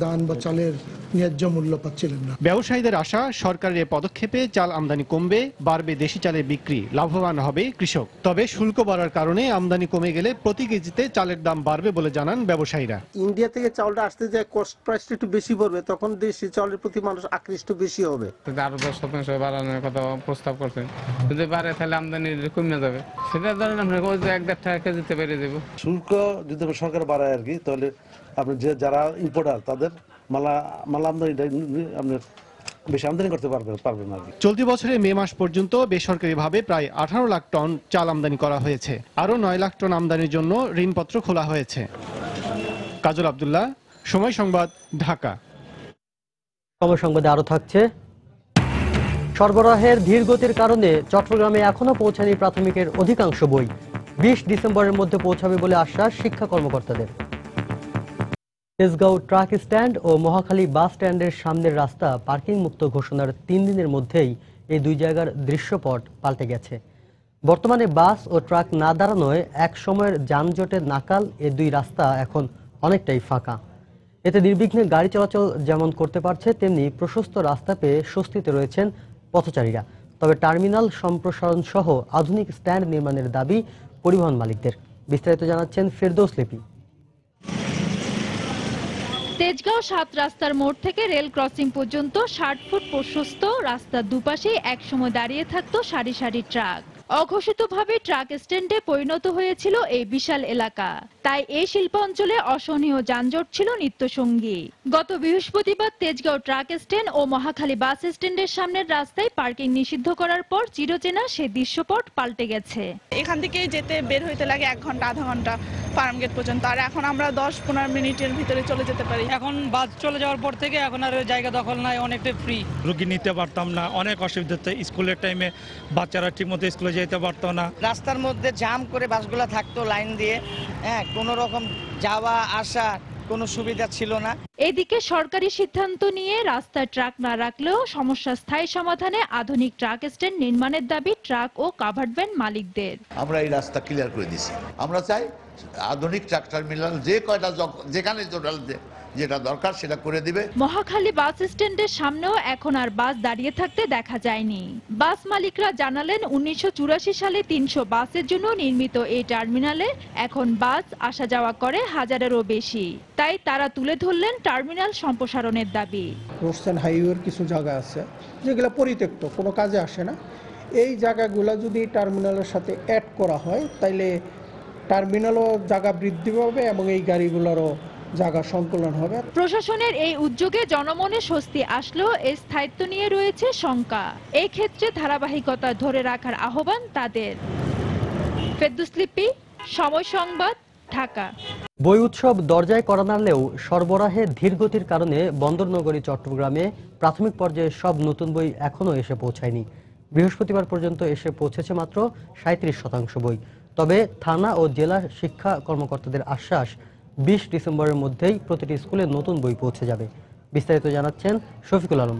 ধান বা চালের ন্যায্য মূল্য পাচ্ছিলেন না। ব্যবসায়ীদের আশা, সরকারের এই পদক্ষেপে চাল আমদানি কমবে, বাড়বে দেশি চালের বিক্রি, লাভবান হবে কৃষক। তবে শুল্ক বাড়ার কারণে আমদানি কমে গেলে প্রতি কেজিতে চালের দাম বাড়বে বলে জানান ব্যবসায়ীরা। ইন্ডিয়া থেকে চালটা আসতে যায় কস্ট প্রাইসটা একটু বেশি পড়বে, তখন দেশি চালের প্রতি মানুষ আকৃষ্ট বেশি হবে। আরো 10% বাড়ানোর কথা প্রস্তাব করছে, যদি বাড়ে তাহলে আমদানি কমে যাবে। সেটা ধরেন আমরা 1.5 টাকা কেজিতে বেড়ে দেবো। শুল্ক যদি সরকার বাড়ায় আর কি, তাহলে আপনি যারা ইম্পোর্টার তাদের মালা আমদানিটা আপনার বেশি আমদানি করতে পারবেন না। চলতি বছরের মে মাস পর্যন্ত বেসরকারিভাবে প্রায় 18 লাখ টন চাল আমদানি করা হয়েছে। আরো 9 লাখ টন আমদানির জন্য ঋণপত্র খোলা হয়েছে। কাজল আব্দুল্লাহ, সময় সংবাদ, ঢাকা। সময় সংবাদে আরো থাকছে, সরবরাহের ধীর গতির কারণে চট্টগ্রামে এখনো পৌঁছায়নি প্রাথমিকের অধিকাংশ বই। 20 ডিসেম্বরের মধ্যে পৌঁছাবে বলে আশ্বাস শিক্ষা কর্মকর্তাদের। তেজগাঁও ট্রাক স্ট্যান্ড ও মহাখালী বাস স্ট্যান্ডের সামনের রাস্তা পার্কিং মুক্ত ঘোষণার 3 দিনের মধ্যেই এই দুই জায়গার দৃশ্যপট পাল্টে গেছে। বর্তমানে বাস ও ট্রাক না দাঁড়ানোয় এক সময়ের যানজটের নাকাল এই দুই রাস্তা এখন অনেকটাই ফাঁকা। এতে নির্বিঘ্নে গাড়ি চলাচল যেমন করতে পারছে, তেমনি প্রশস্ত রাস্তা পেয়ে স্বস্তিতে রয়েছেন পথচারীরা। তবে টার্মিনাল সম্প্রসারণ সহ আধুনিক স্ট্যান্ড নির্মাণের দাবি পরিবহন মালিকদের। বিস্তারিত জানাচ্ছেন ফেরদৌস লিপি। তেজগাঁও 7 রাস্তার মোড় থেকে রেল ক্রসিং পর্যন্ত 60 ফুট প্রশস্ত রাস্তার দুপাশে একসময় দাঁড়িয়ে থাকতো সারি সারি ট্রাক। অঘোষিতভাবে ট্রাক স্ট্যান্ডে পরিণত হয়েছিল এই বিশাল এলাকা। তাই এই শিল্পাঞ্চলে অসহনীয় যানজট ছিল নিত্যসঙ্গী। গত বৃহস্পতিবার তেজগাঁও ট্রাক স্ট্যান্ড ও মহাখালী বাস স্ট্যান্ডের সামনের রাস্তায় পার্কিং নিষিদ্ধ করার পর চিরচেনা সে দৃশ্যপট পাল্টে গেছে। এখান থেকে যেতে বের হইতে লাগে 1 ঘন্টা আধা ঘন্টা ফার্ম গেট পর্যন্ত, আর এখন আমরা 10-15 মিনিটের ভিতরে চলে যেতে পারি। এখন বাস চলে যাওয়ার পর থেকে এখন আর জায়গা দখল নাই, অনেকটা ফ্রি। রোগী নিতে পারতাম না, অনেক অসুবিধা হতো। স্কুলের টাইমে বাচ্চারা ঠিকমতো স্কুলে যেতে পারতো না। রাস্তার মধ্যে জাম করে বাসগুলো থাকতো লাইন দিয়ে, কোনো রকম যাওয়া আসা কোনো সুবিধা ছিল না। এদিকে সরকারি সিদ্ধান্ত নিয়ে রাস্তায় ট্রাক না রাখলেও সমস্যা স্থায়ী সমাধানে আধুনিক ট্রাক স্ট্যান্ড নির্মাণের দাবি ট্রাক ও কাভার্ড ভ্যান মালিকদের। আমরা এই রাস্তা ক্লিয়ার করে দিছি। আমরা চাই আধুনিক ট্রাক টার্মিনাল যে কয়টা যেখানে যেটা দরকার সেটা করে দিবে। মহাখালী বাস স্ট্যান্ডের সামনেও এখন আর বাস দাঁড়িয়ে থাকতে দেখা যায়নি। বাস মালিকরা জানালেন 1984 সালে 300 বাসের জন্য নির্মিত এই টার্মিনালে এখন বাস আসা যাওয়া করে 1000-এরও বেশি। তাই তারা তুলে ধরলেন টার্মিনাল সম্প্রসারণের দাবি। রোডসাইড হাইওয়ের কিছু জায়গা আছে যেগুলো পরিত্যক্ত, কোনো কাজে আসে না। এই জায়গাগুলো যদি টার্মিনালের সাথে অ্যাড করা হয় তাইলে টার্মিনালও জায়গা বৃদ্ধি পাবে এবং এই গাড়িগুলোরও জায়গা সংকলন হবে। প্রশাসনের এই উদ্যোগে জনমনে স্বস্তি আসলেও এর স্থায়িত্ব নিয়ে রয়েছে শঙ্কা। এই ক্ষেত্রে ধারাবাহিকতা ধরে রাখার আহ্বান তাদের। ফেরদৌস লিপি, সময় সংবাদ, ঢাকা। বই উৎসব দরজায় কড়া নাড়লেও সরবরাহে ধীরগতির কারণে বন্দরনগরী চট্টগ্রামে প্রাথমিক পর্যায়ে সব নতুন বই এখনও এসে পৌঁছায়নি। বৃহস্পতিবার পর্যন্ত এসে পৌঁছেছে মাত্র 37% বই। তবে থানা ও জেলা শিক্ষা কর্মকর্তাদের আশ্বাস 20 ডিসেম্বরের মধ্যেই প্রতিটি স্কুলে নতুন বই পৌঁছে যাবে। বিস্তারিত জানাচ্ছেন শফিকুল আলম।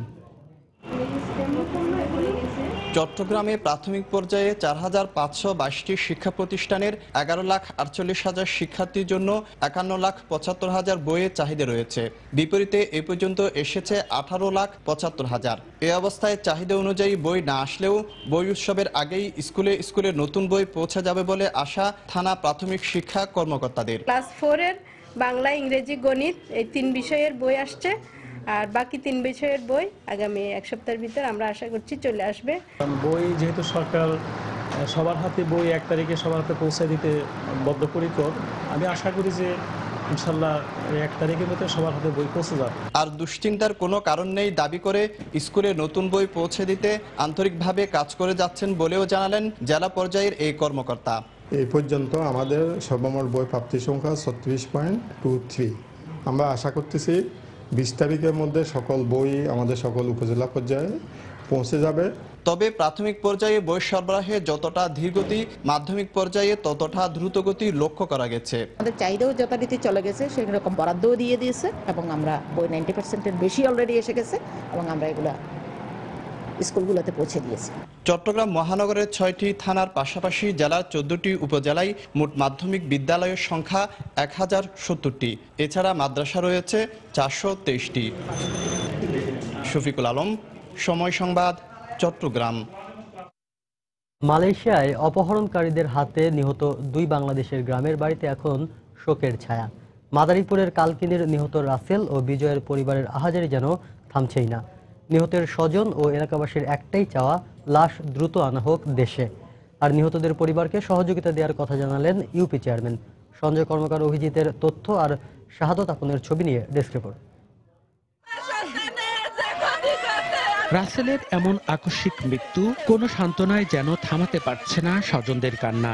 চট্টগ্রামে প্রাথমিক পর্যায়ে 4522টি শিক্ষা প্রতিষ্ঠানের 11,48,000 শিক্ষার্থীর জন্য 51,75,000 বইয়ের চাহিদা রয়েছে। বিপরীতে এ পর্যন্ত এসেছে 18,75,000। এ অবস্থায় চাহিদা অনুযায়ী বই না আসলেও বই উৎসবের আগেই স্কুলে স্কুলে নতুন বই পৌঁছে যাবে বলে আশা থানা প্রাথমিক শিক্ষা কর্মকর্তাদের। ক্লাস 4 এর বাংলা, ইংরেজি, গণিত এই 3 বিষয়ের বই আসছে, আর বাকি 3 বিষয়ের বই আগামী এক সপ্তাহের ভিতর আমরা আশা করছি চলে আসবে। বই যেহেতু সরকার সবার হাতে বই 1 তারিখে সবার হাতে পৌঁছে দিতে বদ্ধপরিকর, আমি আশা করি যে ইনশাল্লাহ 1 তারিখের মধ্যে সবার হাতে বই পৌঁছে যাবে। আর দুশ্চিন্তার কোনো কারণ নেই দাবি করে স্কুলে নতুন বই পৌঁছে দিতে আন্তরিকভাবে কাজ করে যাচ্ছেন বলেও জানালেন জেলা পর্যায়ের এই কর্মকর্তা। এই পর্যন্ত আমাদের সর্বমোট বই প্রাপ্তি সংখ্যা 36.23। আমরা আশা করতেছি 20 তারিখের মধ্যে সকল বই আমাদের সকল উপজেলা পর্যায়ে পৌঁছে যাবে। তবে প্রাথমিক পর্যায়ে বই সরবরাহে যতটা ধীরগতি, মাধ্যমিক পর্যায়ে ততটা দ্রুতগতি লক্ষ্য করা গেছে। আমাদের চাহিদাও যথারীতি চলে গেছে, সেরকম বরাদ্দও দিয়ে দিয়েছে এবং আমরা বই 90%-এর বেশি অলরেডি এসে গেছে এবং আমরা এগুলা স্কুলগুলোতে পৌঁছে দিয়েছি। চট্টগ্রাম মহানগরের 6টি থানার পাশাপাশি জেলার 14টি উপজেলায় মোট মাধ্যমিক বিদ্যালয়ের সংখ্যা 1070টি। এছাড়া মাদ্রাসা রয়েছে 423টি। শফিকুল আলম, সময় সংবাদ, চট্টগ্রাম। মালয়েশিয়ায় অপহরণকারীদের হাতে নিহত 2 বাংলাদেশের গ্রামের বাড়িতে এখন শোকের ছায়া। মাদারীপুরের কালকিনির নিহত রাসেল ও বিজয়ের পরিবারের আহাজারি যেন থামছেই না। নিহতের স্বজন ও এলাকাবাসীর একটাই চাওয়া, লাশ দ্রুত আনা হোক দেশে। আর নিহতদের পরিবারকে সহযোগিতা দেওয়ার কথা জানালেন ইউপি চেয়ারম্যান সঞ্জয় কর্মকার। অভিজিতের তথ্য আর শাহাদত আপনের ছবি নিয়ে ডেস্ক রিপোর্ট। রাসেলের এমন আকস্মিক মৃত্যু কোনো সান্ত্বনায় যেন থামাতে পারছে না স্বজনদের কান্না।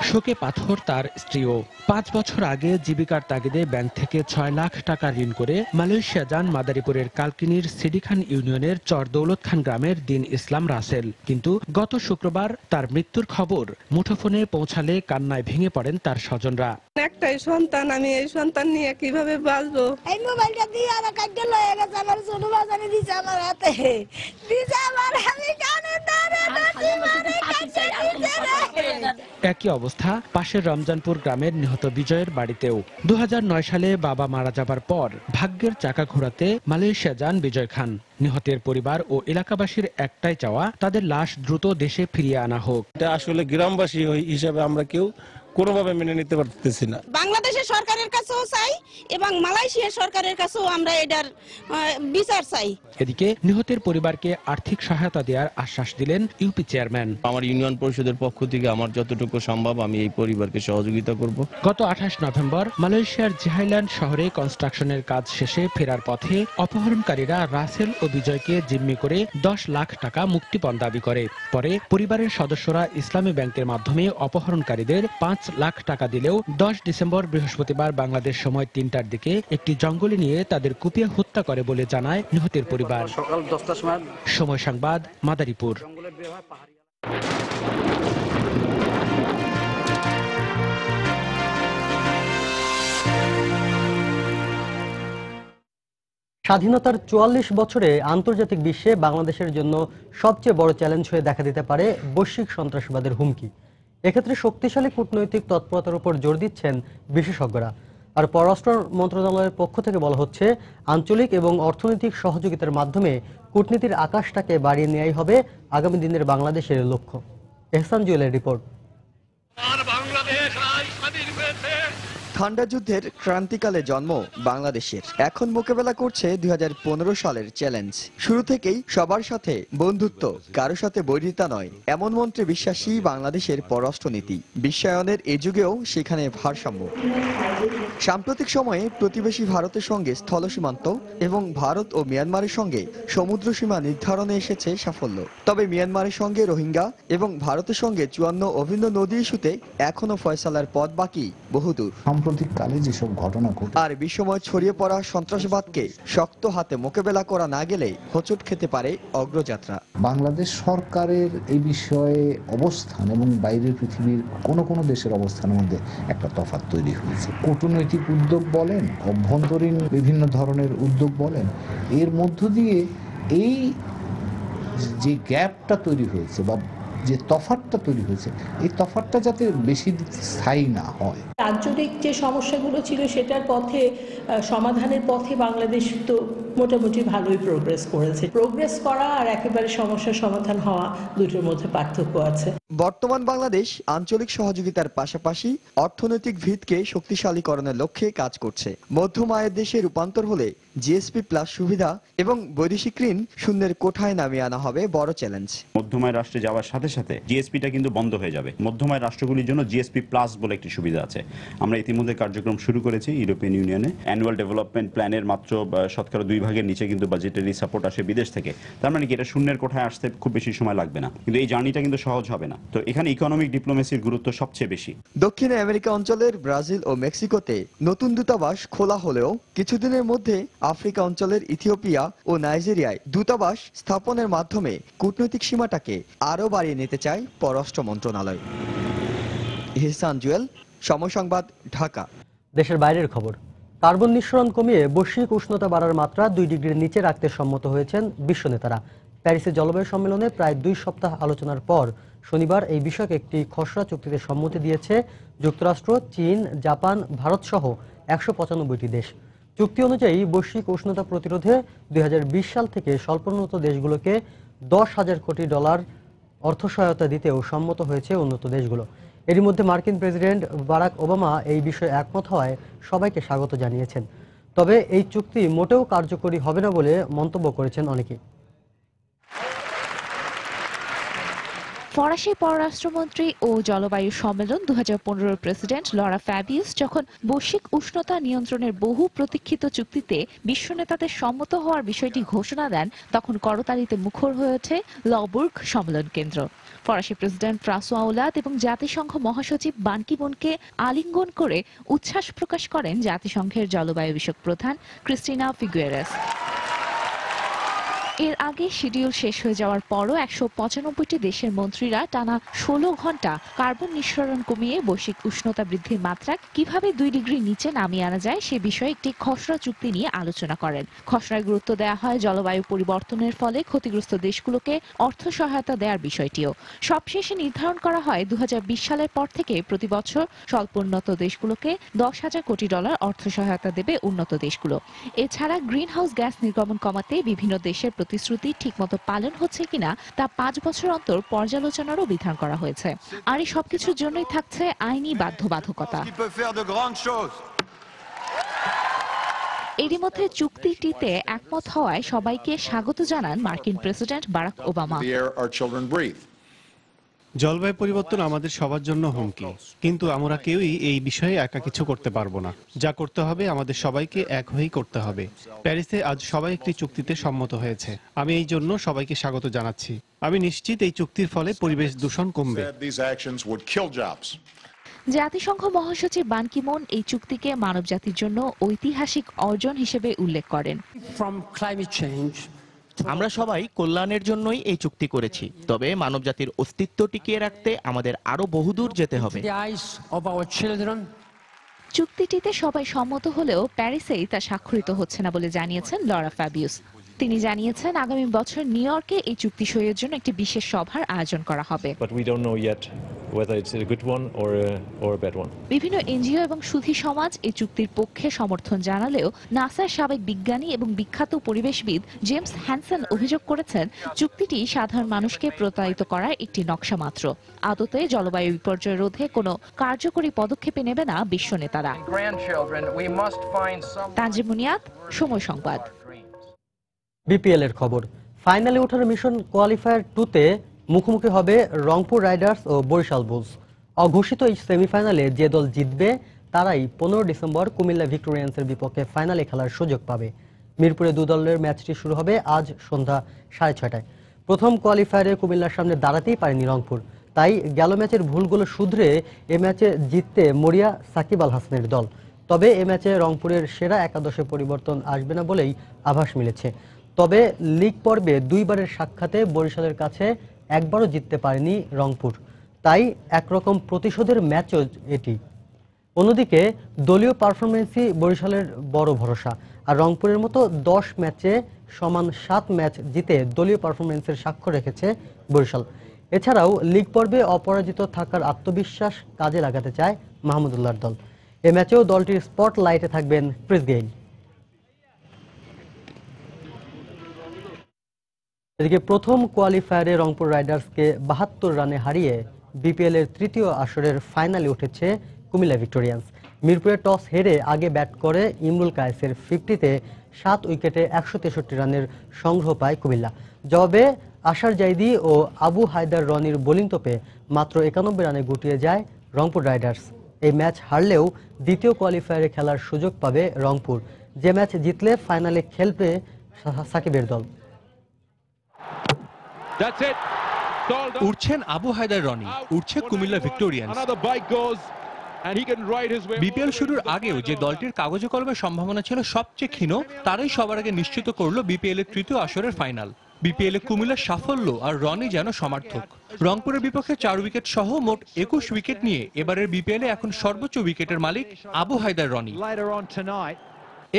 শোকে পাথর তার স্ত্রীও। 5 বছর আগে জীবিকার তাগিদে ব্যাংক থেকে 6 লাখ টাকা ঋণ করে মালয়েশিয়া যান মাদারীপুরের কালকিনির সিডিখান ইউনিয়নের চর দৌলত খান গ্রামের দিন ইসলাম রাসেল। কিন্তু গত শুক্রবার তার মৃত্যুর খবর মুঠোফোনে পৌঁছালে কান্নায় ভেঙে পড়েন তার স্বজনরা। একটাই সন্তান, আমি এই সন্তান নিয়ে কিভাবে বাঁচবো? এই মোবাইলটা দিয়ে আমার কাটতে লয়ে গেছে, আমার ছোট বাজারে দিছে আমার হাতে, দিছে আমার, আমি কানে ধরে একই অবস্থা পাশের রমজানপুর গ্রামের নিহত বিজয়ের বাড়িতেও। 2009 সালে বাবা মারা যাবার পর ভাগ্যের চাকা ঘোরাতে মালয়েশিয়া যান বিজয় খান। নিহতের পরিবার ও এলাকাবাসীর একটাই চাওয়া, তাদের লাশ দ্রুত দেশে ফিরিয়ে আনা হোক। এটা আসলে গ্রামবাসী হিসাবে আমরা কেউ কোনোভাবে মেনে নিতে পারতেছি না। বাংলাদেশের সরকারের কাছেও চাই এবং মালয়েশিয়া সরকারের কাছেও আমরা এটার বিচার চাই। এদিকে নিহতের পরিবারকে আর্থিক সহায়তা দেওয়ার আশ্বাস দিলেন ইউপি চেয়ারম্যান। আমার ইউনিয়ন পরিষদের পক্ষ থেকে আমার যতটুকু সম্ভব আমি এই পরিবারকে সহযোগিতা করব। গত 28 নভেম্বর মালয়েশিয়ার জিহাইল্যান্ড শহরে কনস্ট্রাকশনের কাজ শেষে ফেরার পথে অপহরণকারীরা রাসেল ও বিজয়কে জিম্মি করে 10 লাখ টাকা মুক্তিপণ দাবি করে। পরে পরিবারের সদস্যরা ইসলামী ব্যাংকের মাধ্যমে অপহরণকারীদের 5 লাখ টাকা দিলেও 10 ডিসেম্বর বৃহস্পতিবার বাংলাদেশ সময় 3টার দিকে একটি জঙ্গলে নিয়ে তাদের কুপিয়ে হত্যা করে বলে জানায় নিহতের পরিবার। সকাল 10টার সময়। সময় সংবাদ, মাদারীপুর। স্বাধীনতার 44 বছরে আন্তর্জাতিক বিশ্বে বাংলাদেশের জন্য সবচেয়ে বড় চ্যালেঞ্জ হয়ে দেখা দিতে পারে বৈশ্বিক সন্ত্রাসবাদের হুমকি। এক্ষেত্রে শক্তিশালী কূটনৈতিক তৎপরতার উপর জোর দিচ্ছেন বিশেষজ্ঞরা। আর পররাষ্ট্র মন্ত্রণালয়ের পক্ষ থেকে বলা হচ্ছে, আঞ্চলিক এবং অর্থনৈতিক সহযোগিতার মাধ্যমে কূটনীতির আকাশটাকে বাড়িয়ে নেওয়াই হবে আগামী দিনের বাংলাদেশের লক্ষ্য। এহসান জুয়েলের রিপোর্ট। ঠান্ডা যুদ্ধের ক্রান্তিকালে জন্ম বাংলাদেশের, এখন মোকাবেলা করছে 2015 সালের চ্যালেঞ্জ। শুরু থেকেই সবার সাথে বন্ধুত্ব, কারো সাথে বৈরিতা নয়, এমন মন্ত্রে বিশ্বাসী বাংলাদেশের পররাষ্ট্রনীতি। বিশ্বায়নের এ যুগেও সেখানে ভারসাম্য। সাম্প্রতিক সময়ে প্রতিবেশী ভারতের সঙ্গে স্থল সীমান্ত এবং ভারত ও মিয়ানমারের সঙ্গে সমুদ্র সীমা নির্ধারণে এসেছে সাফল্য। তবে মিয়ানমারের সঙ্গে রোহিঙ্গা এবং ভারতের সঙ্গে 54 অভিন্ন নদী ইস্যুতে এখনো ফয়সালার পথ বাকি বহুদূর। সাম্প্রতিক কালে যেসব ঘটনা ঘটে আর বিশ্বময় ছড়িয়ে পড়া সন্ত্রাসবাদকে শক্ত হাতে মোকাবেলা করা না গেলে হোঁচট খেতে পারে অগ্রযাত্রা। বাংলাদেশ সরকারের এই বিষয়ে অবস্থান এবং বাইরের পৃথিবীর কোন কোন দেশের অবস্থানের মধ্যে একটা তফাৎ তৈরি হয়েছে। কূটনৈতিক উদ্যোগ বলেন, অভ্যন্তরীণ বিভিন্ন ধরনের উদ্যোগ বলেন, এর মধ্য দিয়ে এই যে গ্যাপটা তৈরি হয়েছে বা যে তফাৎটা তৈরি হয়েছে, এই তফাৎটা যাতে বেশি স্থায়ী না হয়। আঞ্চলিক যে সমস্যাগুলো ছিল সেটার পথে সমাধানের পথে বাংলাদেশ তো মোটামুটি ভালোই প্রোগ্রেস করেছে। প্রোগ্রেস করা আর একেবারে সমস্যার সমাধান হওয়া দুটোর মধ্যে পার্থক্য আছে। বর্তমান বাংলাদেশ আঞ্চলিক সহযোগিতার পাশাপাশি অর্থনৈতিক ভিতকে শক্তিশালীকরণের লক্ষ্যে কাজ করছে। মধ্যম আয়ের দেশে রূপান্তর হলে জিএসপি প্লাস সুবিধা এবং বৈদেশিক ঋণ শূন্যের কোঠায় নামিয়ে আনা হবে বড় চ্যালেঞ্জ। মধ্যমায় রাষ্ট্রে যাওয়ার সাথে সাথে জিএসপিটা কিন্তু বন্ধ হয়ে যাবে। মধ্যমায় রাষ্ট্রগুলির জন্য জিএসপি প্লাস বলে একটি সুবিধা আছে। আমরা ইতিমধ্যে কার্যক্রম শুরু করেছি ইউরোপিয়ান ইউনিয়নে। অ্যানুয়াল ডেভেলপমেন্ট প্ল্যানের মাত্র শতকরা 2 ভাগের নিচে কিন্তু বাজেটারি সাপোর্ট আসে বিদেশ থেকে। তার মানে কি এটা শূন্যের কোঠায় আসতে খুব বেশি সময় লাগবে না, কিন্তু এই জার্নিটা কিন্তু সহজ হবে না। তো এখানে ইকোনমিক ডিপ্লোমেসির গুরুত্ব সবচেয়ে বেশি। দক্ষিণ আমেরিকা অঞ্চলের ব্রাজিল ও মেক্সিকোতে নতুন দূতাবাস খোলা হলেও কিছুদিনের মধ্যে আফ্রিকা অঞ্চলের ইথিওপিয়া ও নাইজেরিয়ায় দূতাবাস স্থাপনের মাধ্যমে কূটনৈতিক সীমাটাকে আরও বাড়িয়ে নিতে চায় পররাষ্ট্র মন্ত্রণালয়। ইহসান জুয়েল, সময় সংবাদ, ঢাকা। দেশের বাইরের খবর। কার্বন নিঃসরণ কমিয়ে বৈশ্বিক উষ্ণতা বাড়ার মাত্রা 2 ডিগ্রির নিচে রাখতে সম্মত হয়েছেন বিশ্ব নেতারা। প্যারিসে জলবায়ু সম্মেলনে প্রায় 2 সপ্তাহ আলোচনার পর শনিবার এই বিষয়ক একটি খসড়া চুক্তিতে সম্মতি দিয়েছে যুক্তরাষ্ট্র, চীন, জাপান, ভারত সহ 195টি দেশ। চুক্তি অনুযায়ী বৈশ্বিক উষ্ণতা প্রতিরোধে 2020 সাল থেকে স্বল্পোন্নত দেশগুলোকে $10,000 কোটি অর্থ সহায়তা দিতেও সম্মত হয়েছে উন্নত দেশগুলো। এরই মধ্যে মার্কিন প্রেসিডেন্ট বারাক ওবামা এই বিষয়ে একমত হওয়ায় সবাইকে স্বাগত জানিয়েছেন। তবে এই চুক্তি মোটেও কার্যকরী হবে না বলে মন্তব্য করেছেন অনেকে। ফরাসি পররাষ্ট্রমন্ত্রী ও জলবায়ু সম্মেলন 2015 প্রেসিডেন্ট লরা ফ্যাবিয়াস যখন বৈশ্বিক উষ্ণতা নিয়ন্ত্রণের বহু প্রতীক্ষিত চুক্তিতে বিশ্ব নেতাদের সম্মত হওয়ার বিষয়টি ঘোষণা দেন, তখন করতালিতে মুখর হয়ে ওঠে লবুর্গ সম্মেলন কেন্দ্র। ফরাসি প্রেসিডেন্ট ফ্রাঁসোয়া ওলাদ এবং জাতিসংঘ মহাসচিব বান কি মুনকে আলিঙ্গন করে উচ্ছ্বাস প্রকাশ করেন জাতিসংঘের জলবায়ু বিষয়ক প্রধান ক্রিস্টিনা ফিগুয়েরেস। এর আগে শিডিউল শেষ হয়ে যাওয়ার পরও 195টি দেশের মন্ত্রীরা টানা 16 ঘন্টা কার্বন নিঃসরণ কমিয়ে বৈশ্বিক উষ্ণতা বৃদ্ধির মাত্রা কিভাবে 2 ডিগ্রি নিচে নামিয়ে আনা যায় সে বিষয়ে একটি খসড়া চুক্তি নিয়ে আলোচনা করেন। খসড়ায় গুরুত্ব দেওয়া হয় জলবায়ু পরিবর্তনের ফলে ক্ষতিগ্রস্ত দেশগুলোকে অর্থ সহায়তা দেওয়ার বিষয়টিও। সবশেষে নির্ধারণ করা হয় 2020 সালের পর থেকে প্রতি বছর স্বল্পোন্নত দেশগুলোকে $10,000 কোটি অর্থ সহায়তা দেবে উন্নত দেশগুলো। এছাড়া গ্রিন হাউস গ্যাস নির্গমন কমাতে বিভিন্ন দেশের প্রতিশ্রুতি ঠিকমতো পালন হচ্ছে কিনা তা 5 বছর অন্তর পর্যালোচনারও বিধান করা হয়েছে। আর এই সবকিছুর জন্যই থাকছে আইনি বাধ্যবাধকতা। এরই মধ্যে চুক্তিটিতে একমত হওয়ায় সবাইকে স্বাগত জানান মার্কিন প্রেসিডেন্ট বারাক ওবামা। জলবায়ু পরিবর্তন আমাদের সবার জন্য হুমকি, কিন্তু আমরা কেউই এই বিষয়ে একা কিছু করতে পারবো না। যা করতে হবে আমাদের সবাইকে এক হয়েই করতে হবে। প্যারিসে আজ সবাই একটি চুক্তিতে সম্মত হয়েছে। আমি এই জন্য সবাইকে স্বাগত জানাচ্ছি। আমি নিশ্চিত এই চুক্তির ফলে পরিবেশ দূষণ কমবে। জাতিসংঘ মহাসচিব বান কি মুন এই চুক্তিকে মানবজাতির জন্য ঐতিহাসিক অর্জন হিসেবে উল্লেখ করেন। আমরা সবাই কল্যাণের জন্যই এই চুক্তি করেছি, তবে মানবজাতির অস্তিত্ব টিকিয়ে রাখতে আমাদের আরো বহুদূর যেতে হবে। চুক্তিটিতে সবাই সম্মত হলেও প্যারিসেই তা স্বাক্ষরিত হচ্ছে না বলে জানিয়েছেন লরা ফ্যাবিয়াস। তিনি জানিয়েছেন আগামী বছর নিউ ইয়র্কে এই চুক্তি সইয়ের জন্য একটি বিশেষ সভার আয়োজন করা হবে। বিভিন্ন এনজিও এবং সুধী সমাজ এই চুক্তির পক্ষে সমর্থন জানালেও নাসার সাবেক বিজ্ঞানী এবং বিখ্যাত পরিবেশবিদ জেমস হ্যানসন অভিযোগ করেছেন চুক্তিটি সাধারণ মানুষকে প্রতারিত করার একটি নকশা মাত্র। আদতে জলবায়ু বিপর্যয় রোধে কোনো কার্যকরী পদক্ষেপে নেবে না বিশ্ব নেতারা। তানজিম মুনিয়াত, সময় সংবাদ। বিপিএল এর খবর, ফাইনালে ওঠার মিশন কোয়ালিফায়ার 2-তে মুখোমুখি হবে রংপুর রাইডার্স ও বরিশাল বুলস। অঘোষিত এই সেমিফাইনালে যে দল জিতবে তারাই 15 ডিসেম্বর কুমিল্লা ভিক্টোরিয়ান্সের বিপক্ষে ফাইনালে খেলার সুযোগ পাবে। মিরপুরে দু দলের ম্যাচটি শুরু হবে আজ সন্ধ্যা 6:30টায়। প্রথম কোয়ালিফায়ারে কুমিল্লার সামনে দাঁড়াতেই পারেনি রংপুর, তাই গেল ম্যাচের ভুলগুলো শুধরে এ ম্যাচে জিততে মরিয়া সাকিব আল হাসানের দল। তবে এ ম্যাচে রংপুরের সেরা একাদশে পরিবর্তন আসবে না বলেই আভাস মিলেছে। তবে লিগ পর্বে দুইবারের সাক্ষাতে বরিশালের কাছে একবারও জিততে পারেনি রংপুর, তাই একরকম প্রতিশোধের ম্যাচও এটি। অন্যদিকে দলীয় পারফরমেন্সই বরিশালের বড় ভরসা, আর রংপুরের মতো 10 ম্যাচে সমান 7 ম্যাচ জিতে দলীয় পারফরমেন্সের সাক্ষ্য রেখেছে বরিশাল। এছাড়াও লিগ পর্বে অপরাজিত থাকার আত্মবিশ্বাস কাজে লাগাতে চায় মাহমুদুল্লাহর দল। এ ম্যাচেও দলটির স্পটলাইটে থাকবেন ক্রিস গেইল। এদিকে প্রথম কোয়ালিফায়ারে রংপুর রাইডার্সকে 72 রানে হারিয়ে বিপিএল এর তৃতীয় আসরের ফাইনালে উঠেছে কুমিল্লা ভিক্টোরিয়ান্স। মিরপুরে টস হেরে আগে ব্যাট করে ইমরুল কায়েসের 50-তে 7 উইকেটে 163 রানের সংগ্রহ পায় কুমিল্লা। জবাবে আশার জাইদি ও আবু হায়দার রনির বোলিং তোপে মাত্র 91 রানে গুটিয়ে যায় রংপুর রাইডার্স। এই ম্যাচ হারলেও দ্বিতীয় কোয়ালিফায়ারে খেলার সুযোগ পাবে রংপুর, যে ম্যাচ জিতলে ফাইনালে খেলবে সাকিবের দল। উঠছেন আবু হায়দার রনি, উঠছে কুমিল্লা ভিক্টোরিয়ান্স। বিপিএল শুরুর আগেও যে দলটির কাগজে কলমের সম্ভাবনা ছিল সবচেয়ে ক্ষীণ, তারাই সবার আগে নিশ্চিত করলো বিপিএল এর তৃতীয় আসরের ফাইনাল। বিপিএল এ কুমিল্লার সাফল্য আর রনি যেন সমার্থক। রংপুরের বিপক্ষে 4 উইকেট সহ মোট 21 উইকেট নিয়ে এবারের বিপিএল এ এখন সর্বোচ্চ উইকেটের মালিক আবু হায়দার রনি।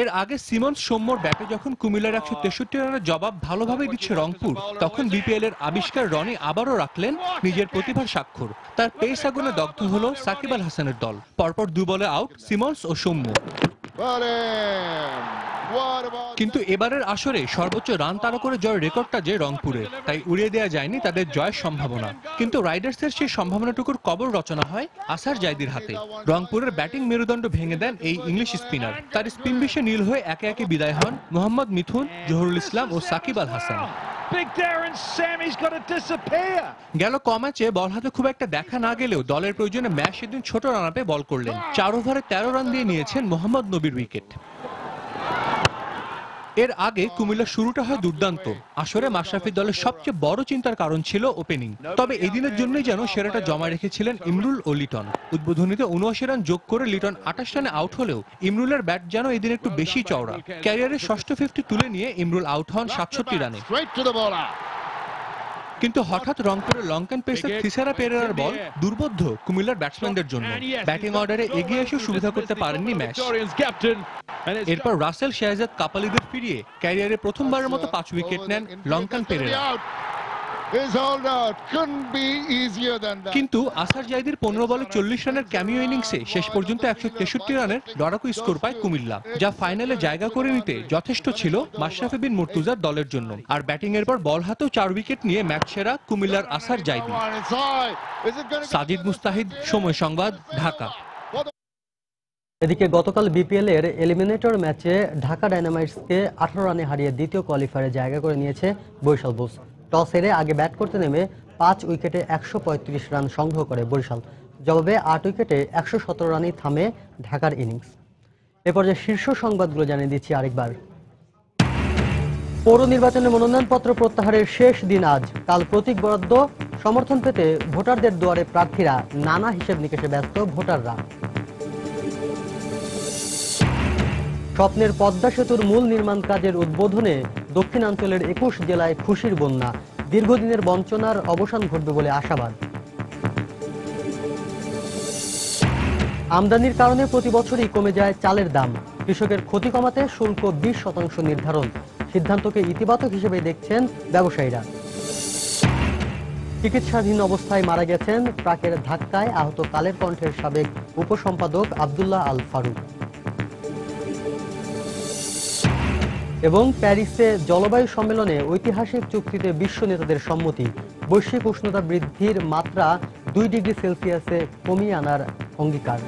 এর আগে সিমন্স সৌম্যর ব্যাটে যখন কুমিল্লার 163 রানের জবাব ভালোভাবে দিচ্ছে রংপুর, তখন বিপিএল এর আবিষ্কার রনি আবারও রাখলেন নিজের প্রতিভার স্বাক্ষর। তার পেস আগুনে দগ্ধ হলো সাকিব আল হাসানের দল। পরপর 2 বলে আউট সিমন্স ও সৌম্য। কিন্তু এবারের আসরে সর্বোচ্চ রান তাড়া করে জয়ের রেকর্ডটা যে রংপুরের, তাই উড়িয়ে দেওয়া যায়নি তাদের জয়ের সম্ভাবনা। কিন্তু রাইডার্সের সেই সম্ভাবনাটুকুর কবর রচনা হয় আসার জাইদির হাতে। রংপুরের ব্যাটিং মেরুদণ্ড ভেঙে দেন এই ইংলিশ স্পিনার। তার স্পিন বিষে নীল হয়ে একে একে বিদায় হন মোহাম্মদ মিথুন, জহুরুল ইসলাম ও সাকিব আল হাসান। গেল ক ম্যাচে বল হাতে খুব একটা দেখা না গেলেও দলের প্রয়োজনে ম্যাচ সেদিন ছোট রানাপে বল করলেন। 4 ওভারে 13 রান দিয়ে নিয়েছেন মোহাম্মদ নবীর উইকেট। এর আগে কুমিল্লার শুরুটা হয় দুর্দান্ত। আসরে মাশরাফির দলের সবচেয়ে বড় চিন্তার কারণ ছিল ওপেনিং। তবে এই দিনের জন্যই যেন সেরাটা জমা রেখেছিলেন ইমরুল ও লিটন। উদ্বোধনীতে 79 রান যোগ করে লিটন 28 রানে আউট হলেও ইমরুলের ব্যাট যেন এদিন একটু বেশি চওড়া। ক্যারিয়ারের ষষ্ঠ 50 তুলে নিয়ে ইমরুল আউট হন 67 রানে। কিন্তু হঠাৎ রংপুরের লঙ্কান পেসার থিসারা পেরেরার বল দুর্বোধ্য কুমিল্লার ব্যাটসম্যানদের জন্য। ব্যাটিং অর্ডারে এগিয়ে এসে সুবিধা করতে পারেননি ম্যাচ। এরপর রাসেল শাহজাদ কাপালিদের ফিরিয়ে ক্যারিয়ারে প্রথমবারের মতো 5 উইকেট নেন লঙ্কান পেরেরা। কিন্তু আসার জাইদির 15 বলে 40 রানের ক্যামিও ইনিংসে শেষ পর্যন্ত 163 রানের লড়াকু স্কোর পায় কুমিল্লা, যা ফাইনালে জায়গা করে নিতে যথেষ্ট ছিল মাশরাফি বিন মুর্তুজার দলের জন্য। আর ব্যাটিং এর পর বল হাতেও 4 উইকেট নিয়ে ম্যাচ সেরা কুমিল্লার আসার জাইদি। সাজিদ মুস্তাহিদ, সময় সংবাদ, ঢাকা। এদিকে গতকাল বিপিএল এর এলিমিনেটর ম্যাচে ঢাকা ডায়নামাইটসকে 18 রানে হারিয়ে দ্বিতীয় কোয়ালিফায়ারে জায়গা করে নিয়েছে বরিশাল বুলস। টস হেরে আগে ব্যাট করতে নেমে 5 উইকেটে 135 রান সংগ্রহ করে বরিশাল। জবাবে 8 উইকেটে 117 রানেই থামে ঢাকার ইনিংস। এ পর্যায়ে শীর্ষ সংবাদগুলো জানিয়ে দিচ্ছি আরেকবার। পৌর নির্বাচনে মনোনয়নপত্র প্রত্যাহারের শেষ দিন আজ। কাল প্রতীক বরাদ্দ সমর্থন পেতে ভোটারদের দুয়ারে প্রার্থীরা, নানা হিসেব নিকেশে ব্যস্ত ভোটাররা। স্বপ্নের পদ্মা সেতুর মূল নির্মাণ কাজের উদ্বোধনে দক্ষিণাঞ্চলের 21 জেলায় খুশির বন্যা। দীর্ঘদিনের বঞ্চনার অবসান ঘটবে বলে আশাবাদ। আমদানির কারণে প্রতি বছরই কমে যায় চালের দাম। কৃষকের ক্ষতি কমাতে শুল্ক 20% নির্ধারণ। সিদ্ধান্তকে ইতিবাচক হিসেবে দেখছেন ব্যবসায়ীরা। চিকিৎসাধীন অবস্থায় মারা গেছেন ট্রাকের ধাক্কায় আহত কালের কণ্ঠের সাবেক উপসম্পাদক আব্দুল্লাহ আল ফারুক। এবং প্যারিসে জলবায়ু সম্মেলনে ঐতিহাসিক চুক্তিতে বিশ্ব নেতাদের সম্মতি, বৈশ্বিক উষ্ণতা বৃদ্ধির মাত্রা 2 ডিগ্রি সেলসিয়াসে কমিয়ে আনার অঙ্গীকার।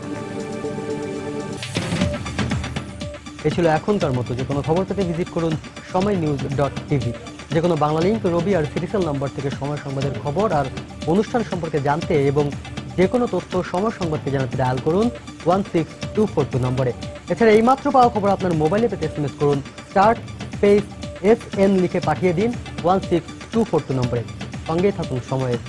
এ ছিল এখনকার মতো। যে কোনো খবর পেতে ভিজিট করুন সময়নিউজ.tv। যে কোনো বাংলা লিঙ্ক, রবি আর সিরিয়াল নম্বর থেকে সময় সংবাদের খবর আর অনুষ্ঠান সম্পর্কে জানতে এবং যে কোনো তথ্য সময় সংবাদকে জানাতে ডায়াল করুন 16242 নম্বরে। এছাড়া এইমাত্র পাওয়া খবর আপনার মোবাইলে পেতে SMS করুন *SN লিখে পাঠিয়ে দিন 16242 নম্বরে। সঙ্গেই থাকুন সময়ের।